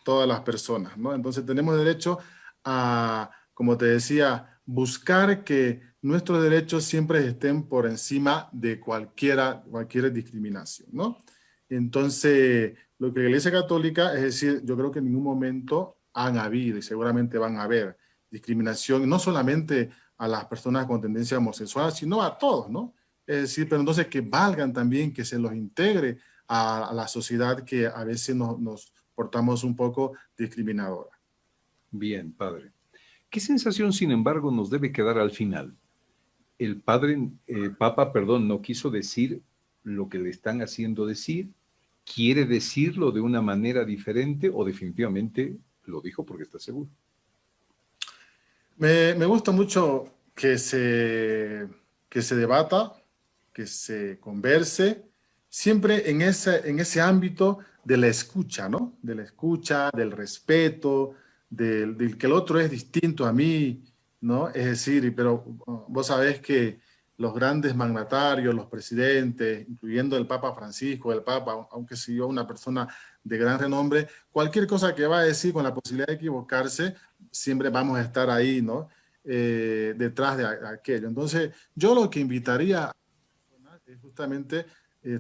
todas las personas, ¿no? Entonces tenemos derecho a, como te decía, buscar que nuestros derechos siempre estén por encima de cualquier discriminación, ¿no? Entonces, lo que la Iglesia Católica, es decir, yo creo que en ningún momento han habido y seguramente van a haber discriminación, no solamente a las personas con tendencia homosexual, sino a todos, ¿no? Es decir, pero entonces que valgan también, que se los integre a la sociedad que a veces nos portamos un poco discriminadora. Bien, padre. ¿Qué sensación, sin embargo, nos debe quedar al final? El Papa, no quiso decir lo que le están haciendo decir, quiere decirlo de una manera diferente o definitivamente lo dijo porque está seguro. Me gusta mucho que se debata, que se converse, siempre en ese ámbito de la escucha, ¿no? De la escucha, del respeto, del que el otro es distinto a mí ¿no? Es decir, pero vos sabés que los grandes magnatarios, los presidentes, incluyendo el Papa Francisco, el Papa, aunque sea una persona de gran renombre, cualquier cosa que va a decir con la posibilidad de equivocarse, siempre vamos a estar ahí, ¿no? Detrás de aquello. Entonces, yo lo que invitaría es justamente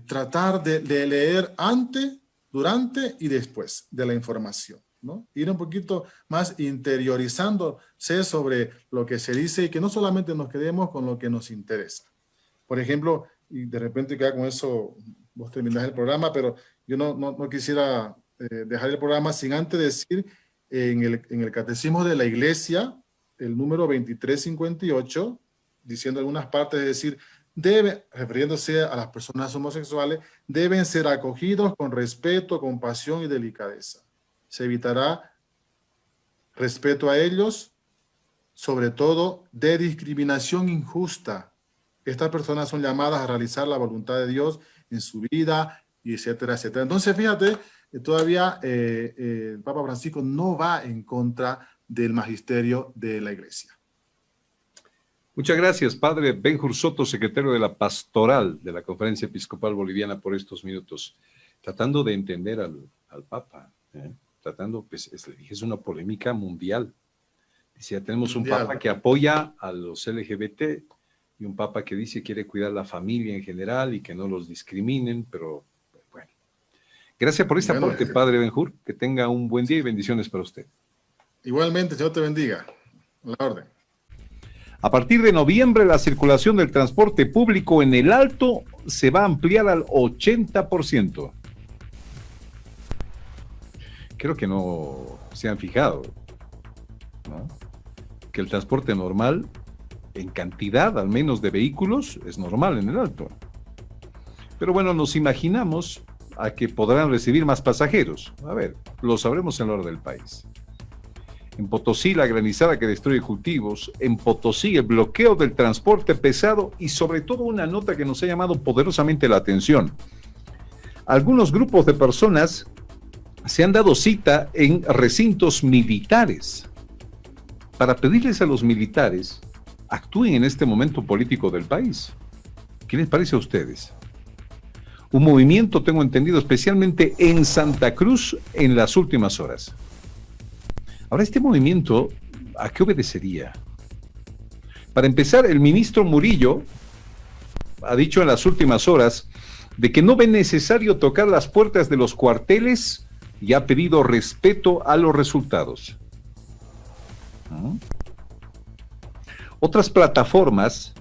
tratar de leer antes, durante y después de la información, ¿no? Ir un poquito más interiorizándose sobre lo que se dice y que no solamente nos quedemos con lo que nos interesa. Por ejemplo, y de repente queda con eso, vos terminás el programa, pero yo no quisiera dejar el programa sin antes decir en el Catecismo de la Iglesia, el número 2358, diciendo algunas partes, es decir, refiriéndose a las personas homosexuales, deben ser acogidos con respeto, compasión y delicadeza. Se evitará respeto a ellos, sobre todo de discriminación injusta. Estas personas son llamadas a realizar la voluntad de Dios en su vida, y etcétera, etcétera. Entonces, fíjate, todavía el Papa Francisco no va en contra del magisterio de la Iglesia. Muchas gracias, Padre Benjur Soto, secretario de la Pastoral de la Conferencia Episcopal Boliviana, por estos minutos, tratando de entender al Papa, tratando, pues, es una polémica mundial. Decía, tenemos un Papa que apoya a los LGBT y un Papa que dice que quiere cuidar la familia en general y que no los discriminen, pero bueno. Gracias por este aporte, Padre Benjur, que tenga un buen día y bendiciones para usted. Igualmente, Señor te bendiga. A la orden. A partir de noviembre, la circulación del transporte público en el Alto se va a ampliar al 80%. Creo que no se han fijado, ¿no? Que el transporte normal, en cantidad al menos de vehículos, es normal en el Alto. Pero bueno, nos imaginamos a que podrán recibir más pasajeros. A ver, lo sabremos en la hora del país. En Potosí, la granizada que destruye cultivos. En Potosí, el bloqueo del transporte pesado y sobre todo una nota que nos ha llamado poderosamente la atención. Algunos grupos de personas se han dado cita en recintos militares para pedirles a los militares actúen en este momento político del país. ¿Qué les parece a ustedes? Un movimiento, tengo entendido, especialmente en Santa Cruz en las últimas horas. Ahora, este movimiento, ¿a qué obedecería? Para empezar, el ministro Murillo ha dicho en las últimas horas de que no ve necesario tocar las puertas de los cuarteles y ha pedido respeto a los resultados. Otras plataformas,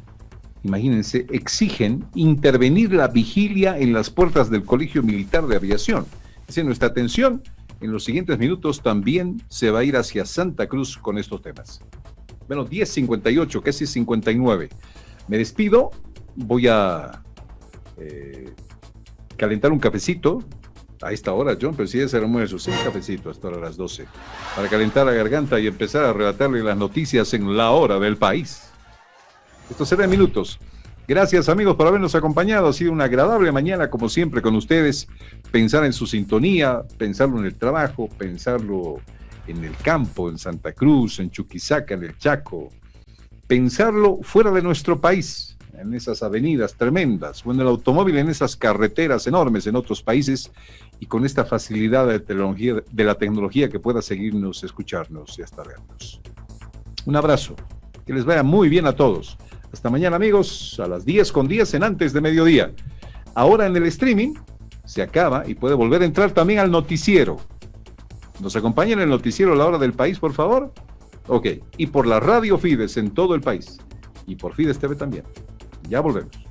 imagínense, exigen intervenir la vigilia en las puertas del Colegio Militar de Aviación. Es decir, nuestra atención en los siguientes minutos también se va a ir hacia Santa Cruz con estos temas. Bueno, 10:58, casi 59. Me despido, voy a calentar un cafecito a esta hora, John, pero si ya se almuerzo, sí, un cafecito hasta ahora a las 12, para calentar la garganta y empezar a relatarle las noticias en la hora del país. Esto será en minutos. Gracias, amigos, por habernos acompañado. Ha sido una agradable mañana, como siempre, con ustedes. Pensar en su sintonía, pensarlo en el trabajo, pensarlo en el campo, en Santa Cruz, en Chuquisaca, en el Chaco. Pensarlo fuera de nuestro país, en esas avenidas tremendas, o en el automóvil, en esas carreteras enormes en otros países, y con esta facilidad de la tecnología que pueda seguirnos, escucharnos y hasta vernos. Un abrazo. Que les vaya muy bien a todos. Hasta mañana, amigos, a las 10:10 en Antes de Mediodía. Ahora en el streaming se acaba y puede volver a entrar también al noticiero. ¿Nos acompañan en el noticiero a la hora del país, por favor? Ok. Y por la radio Fides en todo el país. Y por Fides TV también. Ya volvemos.